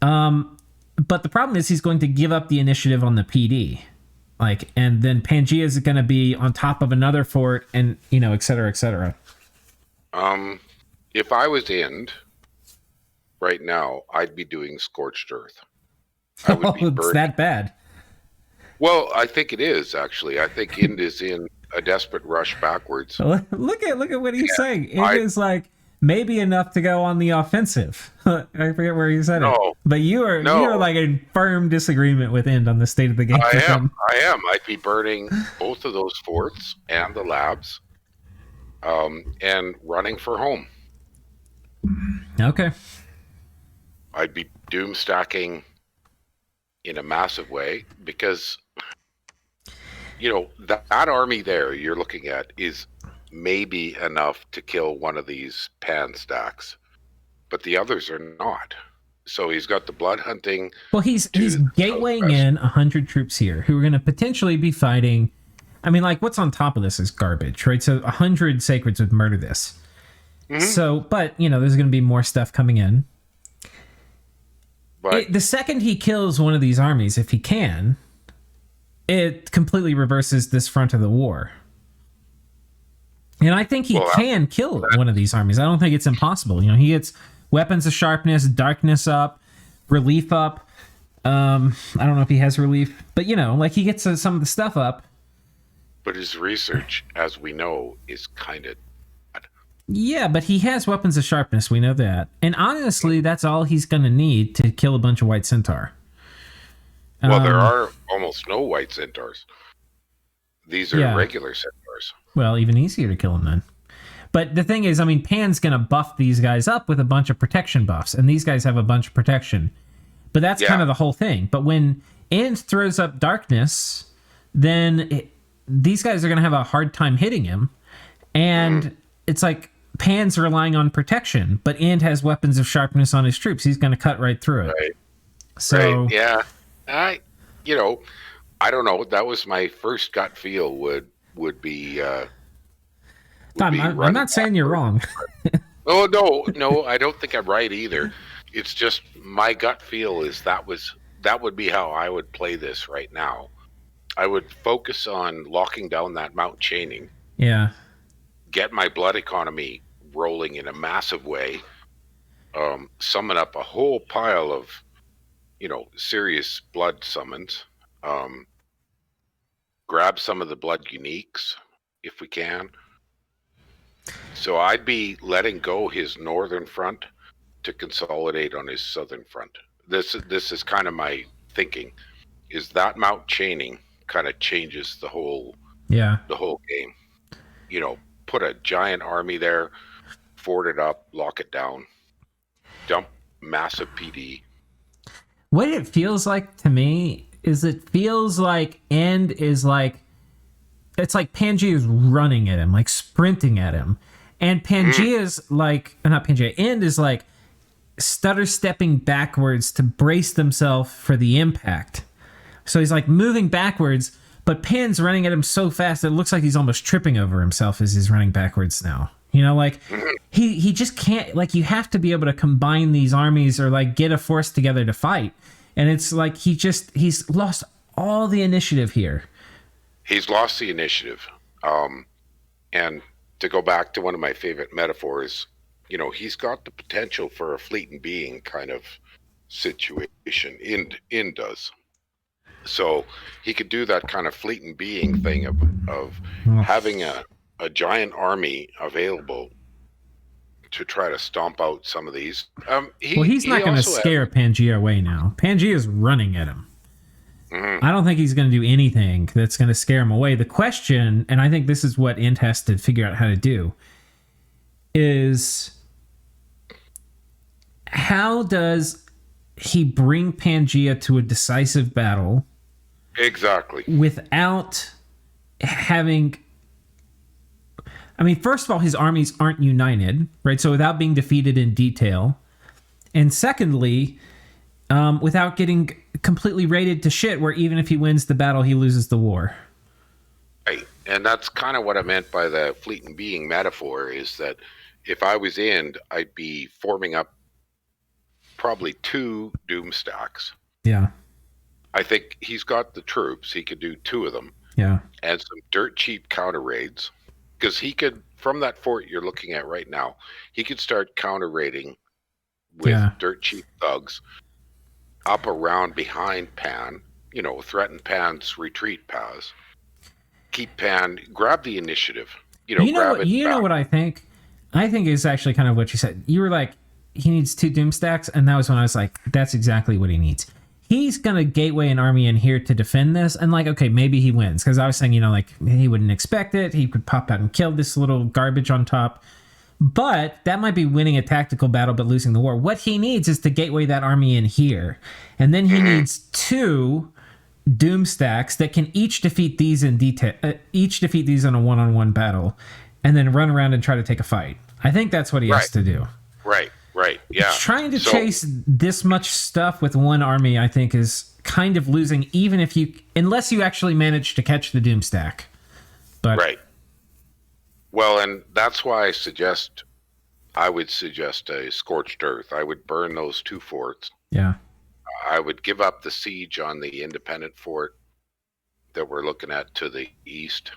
Speaker 1: But the problem is he's going to give up the initiative on the PD. Like, and then Pangaea is going to be on top of another fort, and et cetera, et cetera.
Speaker 2: If I was Ind right now, I'd be doing Scorched Earth. I would be
Speaker 1: it's that bad.
Speaker 2: Well, I think it is, actually. I think Ind is in a desperate rush backwards.
Speaker 1: Look at what he's saying. It is like maybe enough to go on the offensive. I forget where he said it. But you are like in firm disagreement with Ind on the state of the game.
Speaker 2: I am. I'd be burning both of those forts and the labs, and running for home.
Speaker 1: Okay.
Speaker 2: I'd be doom stacking in a massive way because, that army there you're looking at is maybe enough to kill one of these pan stacks, but the others are not. So he's got the blood hunting.
Speaker 1: Well, he's gatewaying in 100 troops here who are going to potentially be fighting. I mean, like, what's on top of this is garbage, right? So 100 sacreds would murder this. Mm-hmm. So, but, there's going to be more stuff coming in. But the second he kills one of these armies, if he can, it completely reverses this front of the war. And I think he can kill one of these armies. I don't think it's impossible. He gets weapons of sharpness, darkness up, relief up. I don't know if he has relief, but he gets some of the stuff up.
Speaker 2: But his research, as we know, is kind of...
Speaker 1: Yeah, but he has weapons of sharpness. We know that. And honestly, that's all he's going to need to kill a bunch of white centaur.
Speaker 2: Well, there are almost no white centaurs. These are regular centaurs.
Speaker 1: Well, even easier to kill them then. But the thing is, Pan's going to buff these guys up with a bunch of protection buffs. And these guys have a bunch of protection. But that's kind of the whole thing. But when Ind throws up darkness, then these guys are going to have a hard time hitting him. And it's like... Pan's relying on protection, but Ind has weapons of sharpness on his troops. He's going to cut right through it.
Speaker 2: Right.
Speaker 1: So,
Speaker 2: right. Yeah. I don't know. That was my first gut feel would be...
Speaker 1: I'm not saying you're wrong.
Speaker 2: Oh, no, I don't think I'm right either. It's just my gut feel is that would be how I would play this right now. I would focus on locking down that mount chaining.
Speaker 1: Yeah.
Speaker 2: Get my blood economy rolling in a massive way, summon up a whole pile of, serious blood summons, grab some of the blood uniques if we can. So I'd be letting go his northern front to consolidate on his southern front. This is kind of my thinking, is that mount chaining kind of changes the whole game. Put a giant army there, fort it up, lock it down, dump massive PD.
Speaker 1: What it feels like to me is it feels like Ind is like, it's like Pangaea is running at him, like sprinting at him. And Pangaea's Ind is like stutter stepping backwards to brace themselves for the impact. So he's like moving backwards, but Pan's running at him so fast that it looks like he's almost tripping over himself as he's running backwards now. He just can't, you have to be able to combine these armies or get a force together to fight. And it's like he's lost all the initiative here.
Speaker 2: He's lost the initiative. And to go back to one of my favorite metaphors, he's got the potential for a fleeting being kind of situation. Ind does. So he could do that kind of fleeting being thing of having a giant army available to try to stomp out some of these.
Speaker 1: He's not going to scare Pangaea away now. Pangaea is running at him. Mm-hmm. I don't think he's going to do anything that's going to scare him away. The question, and I think this is what Ind has to figure out how to do, is how does he bring Pangaea to a decisive battle?
Speaker 2: Exactly.
Speaker 1: Without having... first of all, his armies aren't united, right? So without being defeated in detail. And secondly, without getting completely raided to shit, where even if he wins the battle, he loses the war.
Speaker 2: Right. And that's kind of what I meant by the fleeting being metaphor, is that if I was Ind, I'd be forming up probably 2 doom stacks.
Speaker 1: Yeah.
Speaker 2: I think he's got the troops. He could do 2 of them.
Speaker 1: Yeah.
Speaker 2: And some dirt cheap counter raids. Because he could, from that fort you're looking at right now, he could start counter raiding with dirt cheap thugs up around behind Pan, threaten Pan's retreat paths. Keep Pan, grab the initiative.
Speaker 1: You know what I think? I think is actually kind of what you said. You were like, he needs 2 doom stacks, and that was when I was like, that's exactly what he needs. He's gonna gateway an army in here to defend this, and like, okay, maybe he wins, because I was saying, like, he wouldn't expect it. He could pop out and kill this little garbage on top, but that might be winning a tactical battle but losing the war. What he needs is to gateway that army in here, and then he needs 2 doom stacks that can each defeat these in detail, each defeat these in a one-on-one battle, and then run around and try to take a fight. I think that's what he has to do.
Speaker 2: Right, yeah.
Speaker 1: Trying to chase this much stuff with one army, I think, is kind of losing, unless you actually manage to catch the doom stack. But
Speaker 2: right. Well, and that's why I would suggest a scorched earth. I would burn those 2 forts.
Speaker 1: Yeah.
Speaker 2: I would give up the siege on the independent fort that we're looking at to the east.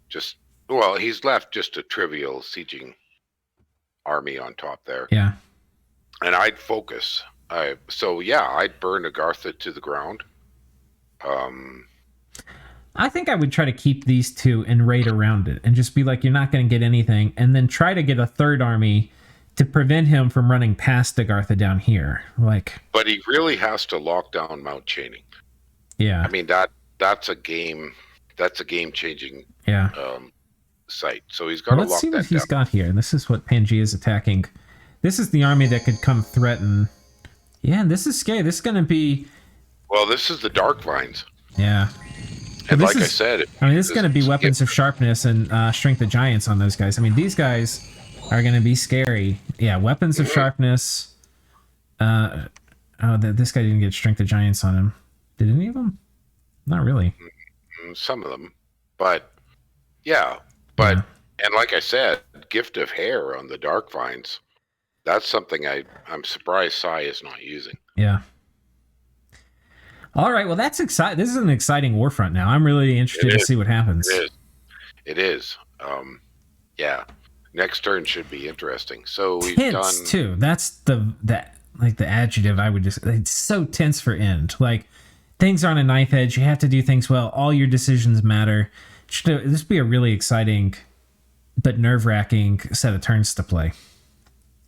Speaker 2: He's left just a trivial sieging army on top there.
Speaker 1: Yeah.
Speaker 2: And I'd focus. I'd burn Agartha to the ground.
Speaker 1: I think I would try to keep these 2 and raid around it and just be like, you're not going to get anything. And then try to get a 3rd army to prevent him from running past Agartha down here.
Speaker 2: But he really has to lock down Mount Chaining.
Speaker 1: Yeah.
Speaker 2: I mean, that's a game changing site. So he's got to lock that down.
Speaker 1: Let's see what he's got here. This is what Pangaea is attacking. This is the army that could come threaten. Yeah, this is scary. This is going to be...
Speaker 2: Well, this is the Dark Vines.
Speaker 1: Yeah.
Speaker 2: And I said...
Speaker 1: this is going to be weapons of sharpness and strength of giants on those guys. I mean, these guys are going to be scary. Yeah, weapons of sharpness. This guy didn't get strength of giants on him. Did any of them? Not really.
Speaker 2: Some of them. But, yeah. And like I said, Gift of Hair on the Dark Vines... That's something I'm surprised Sai is not using.
Speaker 1: Yeah. All right. Well, that's exciting. This is an exciting war front now. I'm really interested to see what happens.
Speaker 2: It is. Yeah. Next turn should be interesting. So we've
Speaker 1: tense too. That's the adjective I would just. It's so tense for end. Like things are on a knife edge. You have to do things well. All your decisions matter. This would be a really exciting, but nerve-wracking set of turns to play.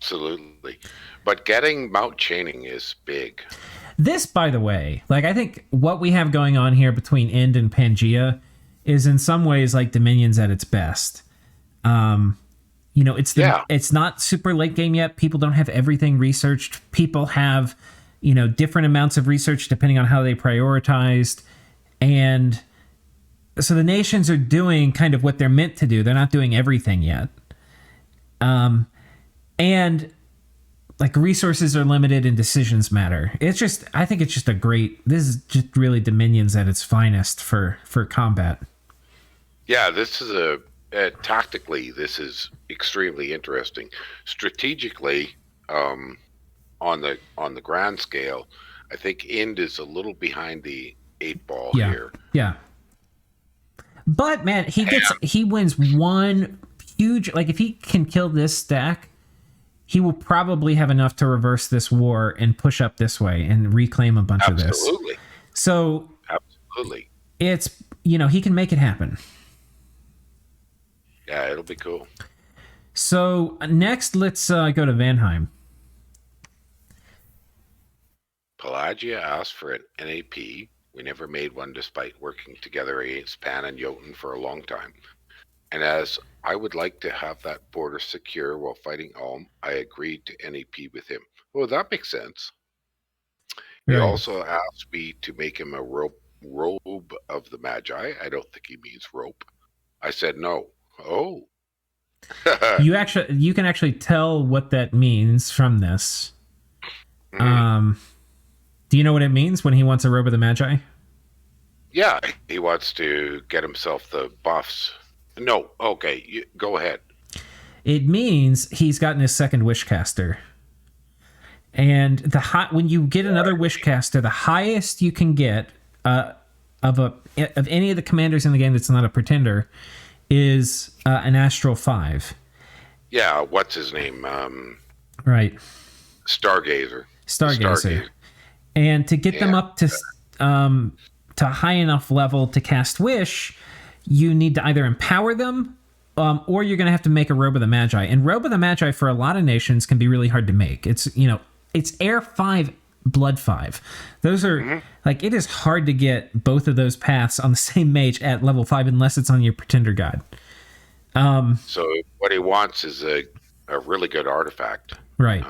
Speaker 2: Absolutely. But getting Mount Chaining is big.
Speaker 1: This, by the way, I think what we have going on here between End and Pangaea is in some ways like Dominions at its best. It's not super late game yet. People don't have everything researched. People have, different amounts of research depending on how they prioritized. And so the nations are doing kind of what they're meant to do. They're not doing everything yet. And resources are limited and decisions matter. I think it's just this is just really Dominions at its finest for combat.
Speaker 2: Yeah, this is tactically, this is extremely interesting. Strategically, on the grand scale, I think End is a little behind the 8 ball here.
Speaker 1: Yeah. But man, he wins one huge, if he can kill this stack, he will probably have enough to reverse this war and push up this way and reclaim a bunch of this.
Speaker 2: Absolutely.
Speaker 1: So
Speaker 2: absolutely,
Speaker 1: it's he can make it happen.
Speaker 2: Yeah, it'll be cool.
Speaker 1: So next, let's go to Vanheim.
Speaker 2: Pelagia asked for an NAP. We never made one despite working together against Pan and Jotun for a long time. And as I would like to have that border secure while fighting Ulm, I agreed to NAP with him. Well, that makes sense. He also asked me to make him a robe of the Magi. I don't think he means rope. I said no. Oh.
Speaker 1: You can actually tell what that means from this. Mm-hmm. Do you know what it means when he wants a robe of the Magi?
Speaker 2: Yeah, he wants to get himself the buffs. No, okay, go ahead.
Speaker 1: It means he's gotten his second Wishcaster. And when you get another Wishcaster, the highest you can get of any of the commanders in the game that's not a pretender is an Astral 5.
Speaker 2: Yeah, what's his name?
Speaker 1: Right.
Speaker 2: Stargazer.
Speaker 1: And to get them up to high enough level to cast Wish, you need to either empower them, or you're going to have to make a Robe of the Magi. And Robe of the Magi for a lot of nations can be really hard to make. It's Air 5, Blood 5. Those are like, it is hard to get both of those paths on the same mage at level 5 unless it's on your Pretender God.
Speaker 2: So what he wants is a really good artifact.
Speaker 1: Right.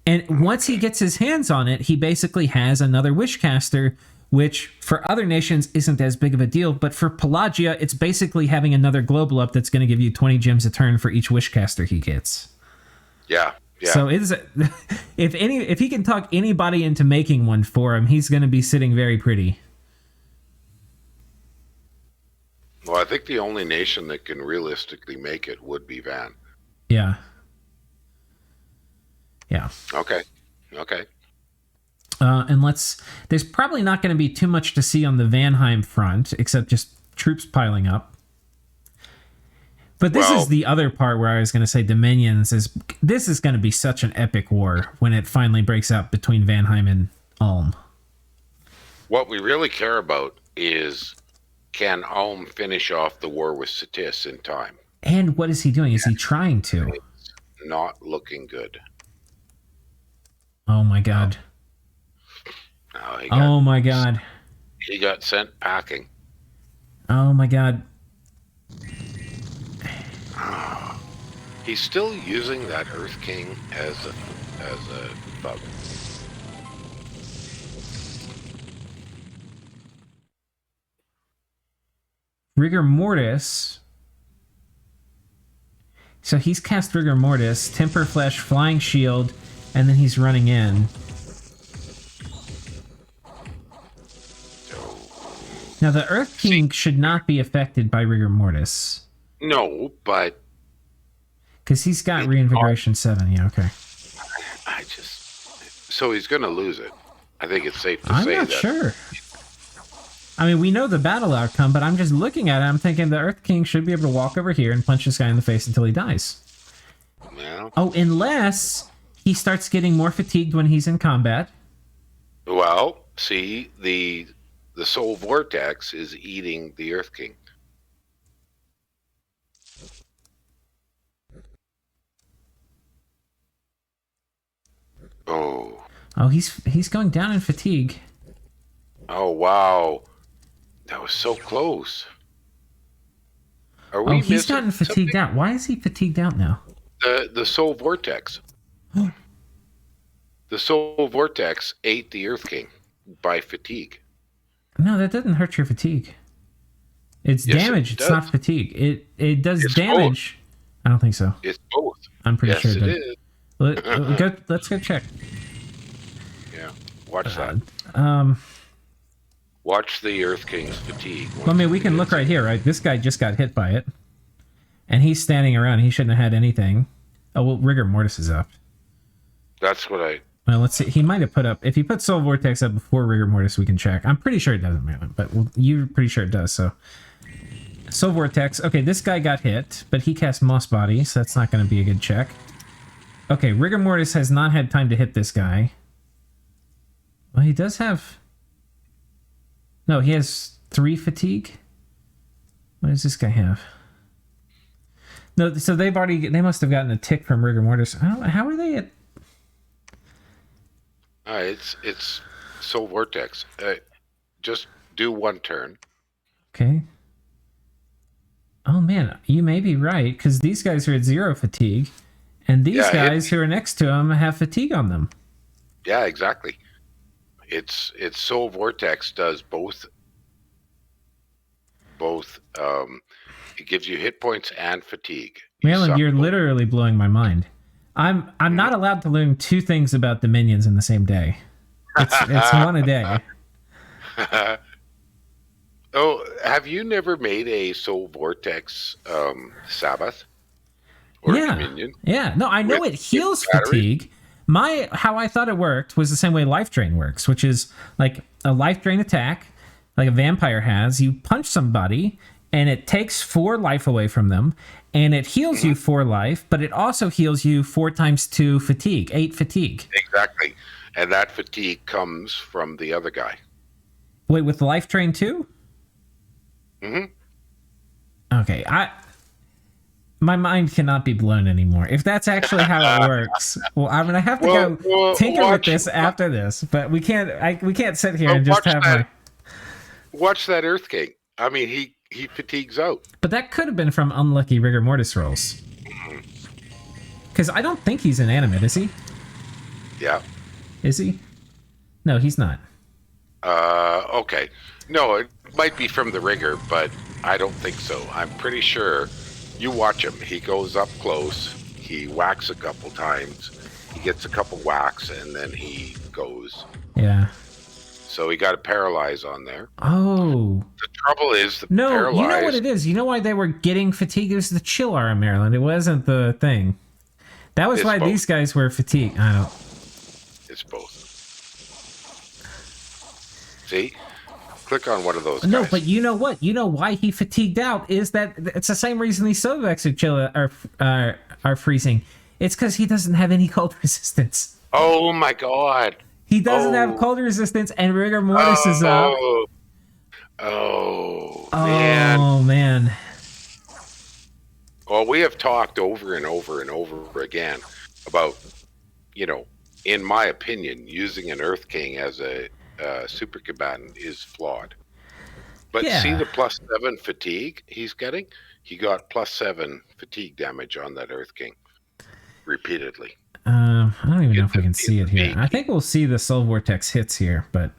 Speaker 1: And once he gets his hands on it, he basically has another Wishcaster, which for other nations isn't as big of a deal. But for Pelagia, it's basically having another global up that's going to give you 20 gems a turn for each Wishcaster he gets.
Speaker 2: Yeah. Yeah.
Speaker 1: So if he can talk anybody into making one for him, he's going to be sitting very pretty.
Speaker 2: Well, I think the only nation that can realistically make it would be Van.
Speaker 1: Yeah. Yeah.
Speaker 2: Okay.
Speaker 1: And there's probably not going to be too much to see on the Vanheim front, except just troops piling up. But this is the other part where I was going to say Dominions this is going to be such an epic war when it finally breaks out between Vanheim and Ulm.
Speaker 2: What we really care about is, can Ulm finish off the war with Ctis in time?
Speaker 1: And what is he doing? Is he trying to?
Speaker 2: It's not looking good.
Speaker 1: Oh my god.
Speaker 2: No,
Speaker 1: my god.
Speaker 2: He got sent packing.
Speaker 1: Oh my god.
Speaker 2: He's still using that Earth King as a bug.
Speaker 1: Rigor Mortis. So he's cast Rigor Mortis, Temper Flesh, Flying Shield, and then he's running in. Now the Earth King should not be affected by Rigor Mortis.
Speaker 2: No, but
Speaker 1: because he's got Reinvigoration 7. Yeah, okay.
Speaker 2: So he's going to lose it. I think it's safe to say that.
Speaker 1: I'm not sure. I mean, we know the battle outcome, but I'm just looking at it. I'm thinking the Earth King should be able to walk over here and punch this guy in the face until he dies.
Speaker 2: Yeah.
Speaker 1: Oh, unless he starts getting more fatigued when he's in combat.
Speaker 2: Well, see, the Soul Vortex is eating the Earth King.
Speaker 1: Oh, he's going down in fatigue.
Speaker 2: Oh, wow. That was so close.
Speaker 1: He's gotten fatigued out. Why is he fatigued out now?
Speaker 2: The Soul Vortex. The Soul Vortex ate the Earth King by fatigue.
Speaker 1: No, that doesn't hurt your fatigue. It's damage. It's not fatigue. It does damage. Both. I don't think so.
Speaker 2: It's both.
Speaker 1: I'm pretty sure
Speaker 2: it is.
Speaker 1: Let's go check.
Speaker 2: Yeah, watch that. Watch the Earth King's fatigue.
Speaker 1: Well, I mean, we can look right here, right? This guy just got hit by it, and he's standing around. He shouldn't have had anything. Oh, well, Rigor Mortis is up.
Speaker 2: That's what I...
Speaker 1: Well, let's see. He might have put up... If he put Soul Vortex up before Rigor Mortis, we can check. I'm pretty sure it doesn't matter, but you're pretty sure it does, so... Soul Vortex. Okay, this guy got hit, but he cast Moss Body, so that's not going to be a good check. Okay, Rigor Mortis has not had time to hit this guy. Well, he does have... No, he has 3 fatigue. What does this guy have? No, so they must have gotten a tick from Rigor Mortis. How are they at...
Speaker 2: It's Soul Vortex. Just do 1 turn.
Speaker 1: Okay. Oh man, you may be right, because these guys are at 0 fatigue, and these guys who are next to him have fatigue on them.
Speaker 2: Yeah, exactly. It's Soul Vortex does both. It gives you hit points and fatigue.
Speaker 1: Malin, you're literally blowing my mind. I'm not allowed to learn 2 things about Dominions in the same day. It's one a day.
Speaker 2: Oh, have you never made a Soul Vortex Sabbath? Or Dominion?
Speaker 1: Yeah. No, I know it heals fatigue, How I thought it worked was the same way Life Drain works, which is like a Life Drain attack, like a vampire has. You punch somebody, and it takes 4 life away from them, and it heals you 4 life, but it also heals you 4 times 2 fatigue, 8 fatigue.
Speaker 2: Exactly. And that fatigue comes from the other guy.
Speaker 1: Wait, with the Life Drain too? Okay, my mind cannot be blown anymore. If that's actually how it works, well, I'm gonna have to go tinker with this after this. But we can't sit here and just have
Speaker 2: watch that Earth King. I mean, he fatigues out.
Speaker 1: But that could have been from unlucky rigor mortis rolls. Because I don't think he's inanimate, is he?
Speaker 2: Yeah.
Speaker 1: Is he? No, he's not.
Speaker 2: Okay. No, it might be from the rigor, but I don't think so. I'm pretty sure. You watch him. He goes up close. He whacks a couple times. He gets a couple whacks, and then he goes.
Speaker 1: Yeah.
Speaker 2: So he got a paralyze on there.
Speaker 1: Oh.
Speaker 2: The trouble is the
Speaker 1: paralyze. You know what it is? You know why they were getting fatigued? It was the chill aura in Maryland. It wasn't the thing. That was why these guys were fatigued. I don't.
Speaker 2: It's both. See? Click on one of those guys.
Speaker 1: No, but you know what? You know why he fatigued out is that it's the same reason these Sovex are freezing. It's because he doesn't have any cold resistance.
Speaker 2: Oh my god.
Speaker 1: He doesn't have cold resistance, and rigor mortis is up.
Speaker 2: Oh, man.
Speaker 1: Oh, man.
Speaker 2: Well, we have talked over and over and over again about, in my opinion, using an Earth King as a super combatant is flawed. But see the +7 fatigue he's getting? He got +7 fatigue damage on that Earth King repeatedly.
Speaker 1: I don't even know if we can see it here. I think we'll see the Soul Vortex hits here, but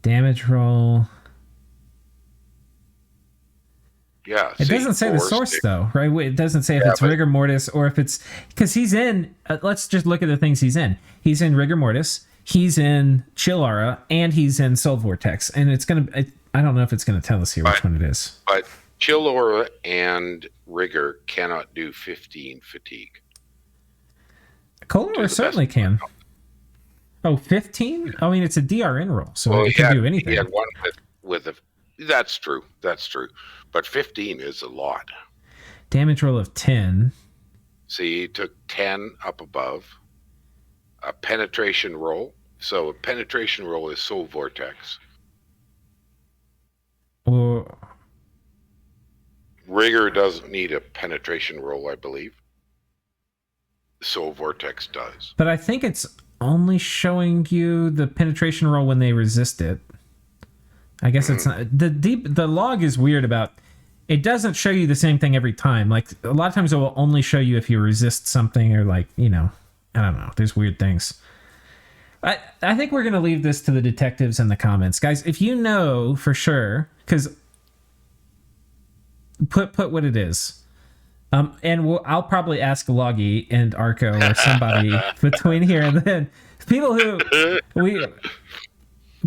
Speaker 1: damage roll.
Speaker 2: Yeah.
Speaker 1: It doesn't say the source, though, right? It doesn't say if it's rigor mortis or if it's... Because he's in... let's just look at the things he's in. He's in rigor mortis, he's in chill aura, and he's in Soul Vortex. And it's going to... I don't know if it's going to tell us here which one it is.
Speaker 2: But chill aura and rigor cannot do 15 fatigue.
Speaker 1: Cold aura certainly can. Oh, 15? I mean, it's a DRN roll, so it can do anything.
Speaker 2: He had one with a... That's true. That's true. But 15 is a lot.
Speaker 1: Damage roll of 10.
Speaker 2: See, he took 10 up above. A penetration roll. So a penetration roll is Soul Vortex.
Speaker 1: Or...
Speaker 2: Rigor doesn't need a penetration roll, I believe. Soul Vortex does.
Speaker 1: But I think it's only showing you the penetration roll when they resist it. I guess it's not... The log is weird about... It doesn't show you the same thing every time. Like, a lot of times it will only show you if you resist something or, like, I don't know. There's weird things. I think we're going to leave this to the detectives in the comments. Guys, if you know for sure, because... Put what it is. And I'll probably ask Loggy and Arco or somebody between here and then. People who...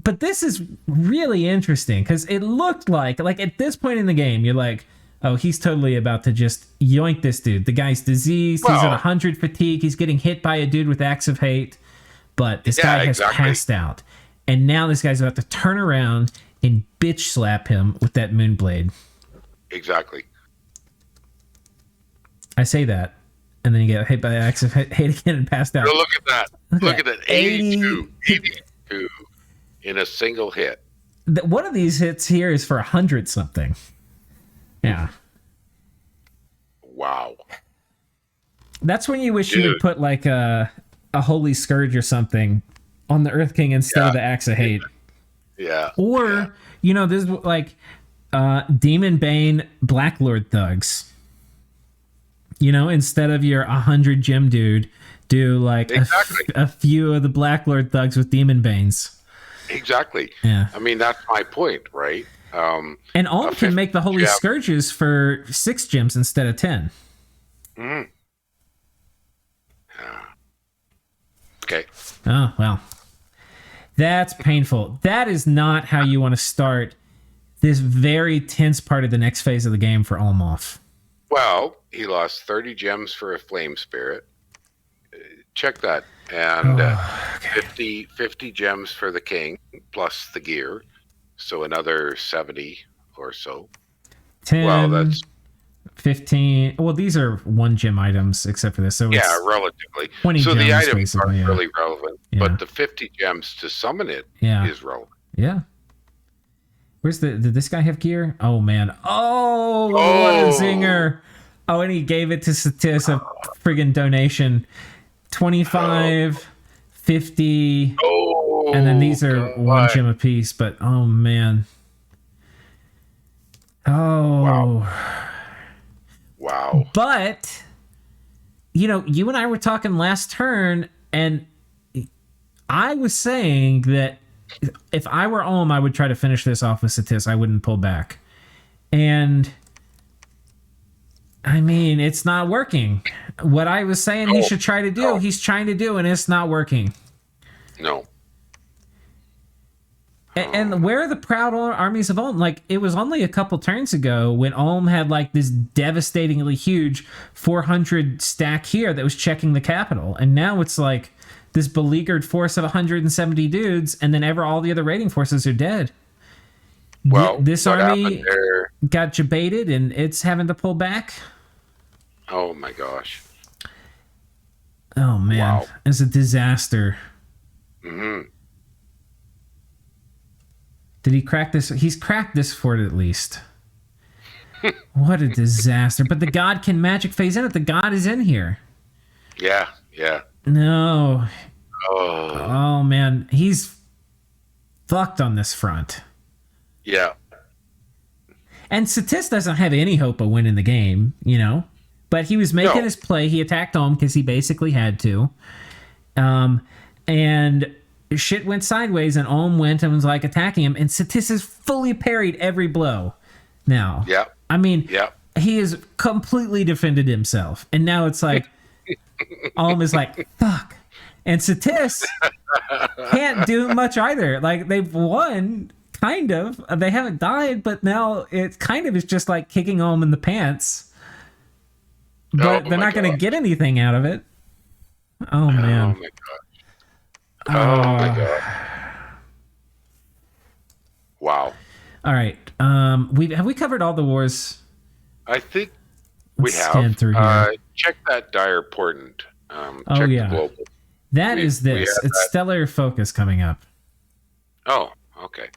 Speaker 1: But this is really interesting because it looked like at this point in the game, you're like, oh, he's totally about to just yoink this dude. The guy's diseased. He's at 100 fatigue. He's getting hit by a dude with Axe of Hate. But this guy has passed out. And now this guy's about to turn around and bitch slap him with that Moonblade.
Speaker 2: Exactly.
Speaker 1: I say that. And then you get hit by the Axe of Hate again and passed out.
Speaker 2: So look at that. Look at that. 82. In a single hit.
Speaker 1: One of these hits here is for 100 something. Yeah.
Speaker 2: Wow.
Speaker 1: That's when you wish you would put like a Holy Scourge or something on the Earth King instead of the Axe of Hate.
Speaker 2: Yeah.
Speaker 1: Or, this is like Demon Bane Black Lord thugs. Instead of your 100 gem dude, do like a few of the Black Lord thugs with Demon Banes.
Speaker 2: Exactly.
Speaker 1: Yeah.
Speaker 2: I mean, that's my point, right?
Speaker 1: And Alm can make the Holy Scourges for 6 gems instead of 10.
Speaker 2: Okay.
Speaker 1: Oh, well. That's painful. That is not how you want to start this very tense part of the next phase of the game for Alm off.
Speaker 2: Well, he lost 30 gems for a Flame Spirit. check that. And 50 gems for the king, plus the gear. So another 70 or so.
Speaker 1: 10,
Speaker 2: well, that's
Speaker 1: 15. Well, these are 1 gem items, except for this. So
Speaker 2: yeah, relatively.
Speaker 1: 20
Speaker 2: so
Speaker 1: gems,
Speaker 2: the items aren't
Speaker 1: yeah.
Speaker 2: really relevant, but the 50 gems to summon it is relevant.
Speaker 1: Yeah. Where's did this guy have gear? Oh, man. Oh, what a zinger. Oh, and he gave it to Ctis, a friggin' donation. 25, 50, and then these are God. 1 gem apiece, but oh man. Oh.
Speaker 2: Wow.
Speaker 1: But, you know, you and I were talking last turn, and I was saying that if I were Olm, I would try to finish this off with Ctis. I wouldn't pull back. And I mean, it's not working. What I was saying he should try to do, he's trying to do, and it's not working.
Speaker 2: No.
Speaker 1: And where are the proud armies of Ulm? Like, it was only a couple turns ago when Ulm had, like, this devastatingly huge 400 stack here that was checking the capital. And now it's, like, this beleaguered force of 170 dudes, and then all the other raiding forces are dead.
Speaker 2: Well,
Speaker 1: this army got jebaited, and it's having to pull back.
Speaker 2: Oh my gosh.
Speaker 1: Oh man. Wow. It's a disaster.
Speaker 2: Mm-hmm.
Speaker 1: Did he crack this? He's cracked this fort at least. What a disaster. But the god can magic phase in it. The god is in here.
Speaker 2: Yeah, yeah.
Speaker 1: No. Oh man. He's fucked on this front.
Speaker 2: Yeah.
Speaker 1: And Ctis doesn't have any hope of winning the game, you know? But he was making his play. He attacked Ulm because he basically had to. And shit went sideways, and Ulm went and was like attacking him, and Ctis has fully parried every blow now.
Speaker 2: Yeah.
Speaker 1: I mean, he has completely defended himself. And now it's like, Ulm is like, fuck. And Ctis can't do much either. Like, they've won, kind of. They haven't died, but now it kind of is just like kicking Ulm in the pants. But they're not going to get anything out of it. Oh, man.
Speaker 2: Oh, my God. Oh, my God. Wow.
Speaker 1: All right. Have we covered all the wars?
Speaker 2: I think we have.
Speaker 1: Through here.
Speaker 2: Check that dire portent. Check the global.
Speaker 1: That is this. It's Stellar Focus coming up.
Speaker 2: Oh, okay.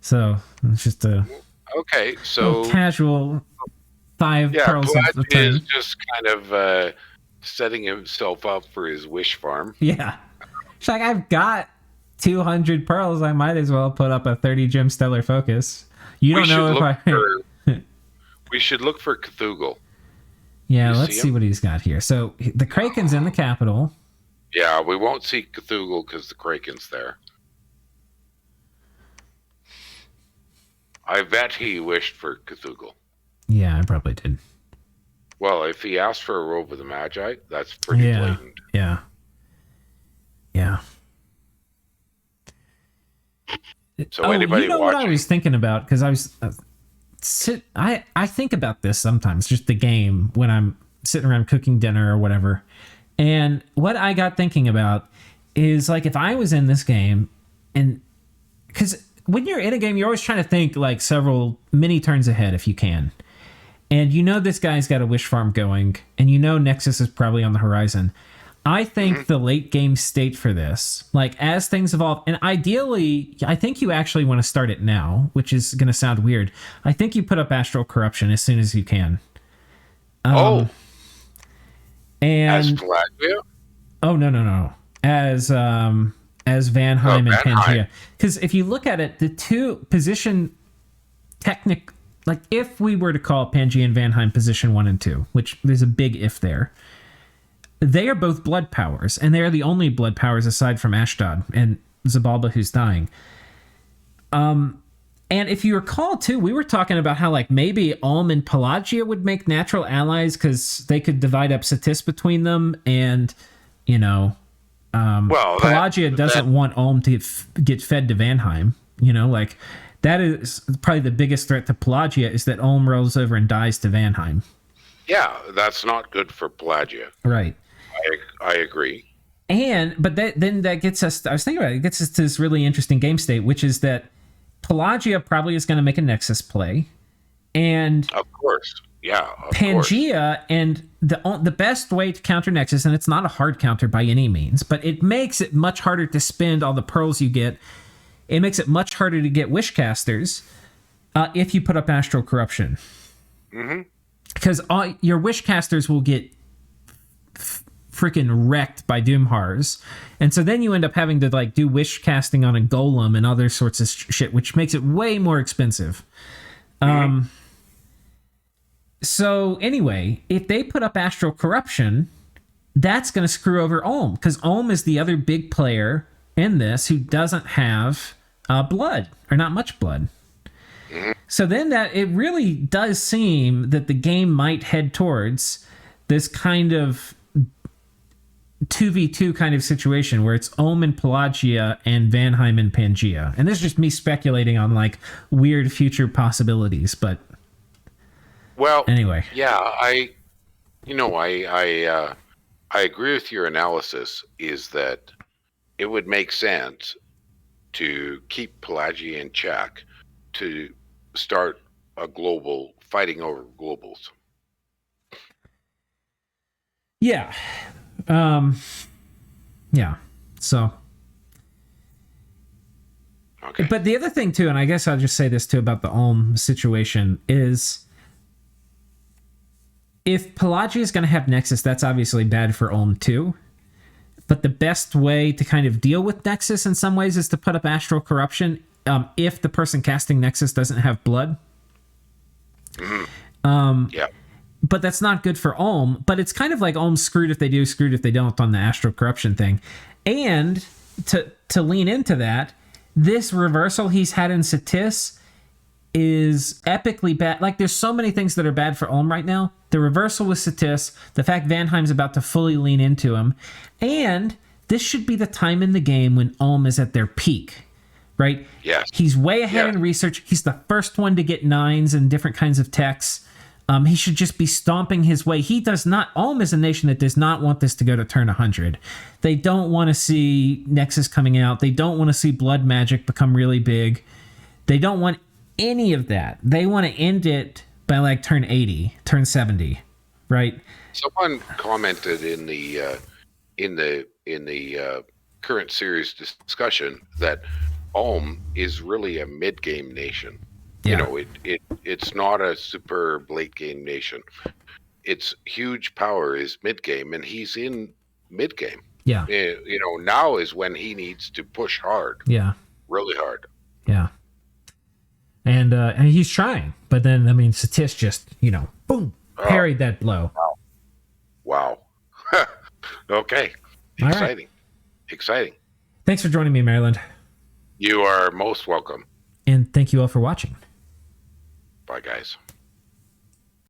Speaker 1: So it's just a casual 5 pearls of the turn.
Speaker 2: Is just kind of setting himself up for his wish farm.
Speaker 1: Yeah. It's like, I've got 200 pearls. I might as well put up a 30 gem Stellar Focus. You don't know if I...
Speaker 2: We should look for Cthulhu.
Speaker 1: Yeah, let's see what he's got here. So the Kraken's in the capital.
Speaker 2: Yeah, we won't see Cthulhu because the Kraken's there. I bet he wished for Cthulhu.
Speaker 1: Yeah, I probably did.
Speaker 2: Well, if he asked for a robe of the Magi, that's pretty blatant.
Speaker 1: Yeah. Yeah.
Speaker 2: So anybody watching?
Speaker 1: What I was thinking about, because I was... I think about this sometimes, just the game, when I'm sitting around cooking dinner or whatever. And what I got thinking about is, like, if I was in this game, and... Because when you're in a game, you're always trying to think, like, several many turns ahead if you can. And you know this guy's got a wish farm going, and you know Nexus is probably on the horizon. I think the late game state for this, like, as things evolve, and ideally, I think you actually want to start it now, which is going to sound weird. I think you put up Astral Corruption as soon as you can.
Speaker 2: And
Speaker 1: as
Speaker 2: Pelagia?
Speaker 1: Oh, no. As Vanheim and Pangaea. Because if you look at it, the two position like, if we were to call Pangaea and Vanheim position 1 and 2, which there's a big if there, they are both blood powers, and they are the only blood powers aside from Ashdod and Xibalba, who's dying. And if you recall, too, we were talking about how, like, maybe Ulm and Pelagia would make natural allies because they could divide up Ctis between them, and, you know, Pelagia doesn't want Ulm to get fed to Vanheim. You know, like, that is probably the biggest threat to Pelagia, is that Ulm rolls over and dies to Vanheim.
Speaker 2: Yeah, that's not good for Pelagia.
Speaker 1: Right.
Speaker 2: I agree.
Speaker 1: But then that gets us, I was thinking about it, gets us to this really interesting game state, which is that Pelagia probably is going to make a Nexus play. And
Speaker 2: of course, yeah,
Speaker 1: Pangaea, and the best way to counter Nexus, and it's not a hard counter by any means, but it makes it much harder to spend all the pearls you get. It makes it much harder to get Wishcasters if you put up Astral Corruption. Because all your Wishcasters will get freaking wrecked by Doomhars, and so then you end up having to like do wish casting on a golem and other sorts of shit, which makes it way more expensive. So anyway, if they put up Astral Corruption, that's going to screw over Ulm, because Ulm is the other big player in this who doesn't have blood, or not much blood. So then that it really does seem that the game might head towards this kind of 2v2 kind of situation where it's Ulm and Pelagia and Vanheim and Pangaea. And this is just me speculating on like weird future possibilities, but
Speaker 2: well,
Speaker 1: anyway.
Speaker 2: Yeah, I agree with your analysis, is that it would make sense to keep Pelagia in check to start a global fighting over globals.
Speaker 1: Yeah. Yeah. So.
Speaker 2: Okay.
Speaker 1: But the other thing too, and I guess I'll just say this too about the Ulm situation, is if Pelagia is going to have Nexus, that's obviously bad for Ulm too. But the best way to kind of deal with Nexus in some ways is to put up Astral Corruption if the person casting Nexus doesn't have blood.
Speaker 2: Yeah.
Speaker 1: But that's not good for Ulm. But it's kind of like Ulm's screwed if they do, screwed if they don't on the Astral Corruption thing. And to lean into that, this reversal he's had in Ctis is epically bad. Like, there's so many things that are bad for Ulm right now. The reversal with Ctis, the fact Vanheim's about to fully lean into him, and this should be the time in the game when Ulm is at their peak, right?
Speaker 2: Yes.
Speaker 1: He's way ahead in research. He's the first one to get 9s and different kinds of techs. He should just be stomping his way. He does not. Ulm is a nation that does not want this to go to turn 100. They don't want to see Nexus coming out. They don't want to see blood magic become really big. They don't want any of that. They want to end it by like turn 80, turn 70, right?
Speaker 2: Someone commented in the current series discussion that Ulm is really a mid-game nation.
Speaker 1: Yeah.
Speaker 2: You know, it's not a super late game nation. Its huge power is mid game, and he's in mid game.
Speaker 1: Yeah.
Speaker 2: You know, now is when he needs to push hard.
Speaker 1: Yeah.
Speaker 2: Really hard.
Speaker 1: Yeah. And he's trying, but then I mean, Ctis just boom, parried that blow.
Speaker 2: Wow. Okay.
Speaker 1: All
Speaker 2: Exciting.
Speaker 1: Right.
Speaker 2: Exciting.
Speaker 1: Thanks for joining me, Maryland.
Speaker 2: You are most welcome.
Speaker 1: And thank you all for watching.
Speaker 2: Bye, guys.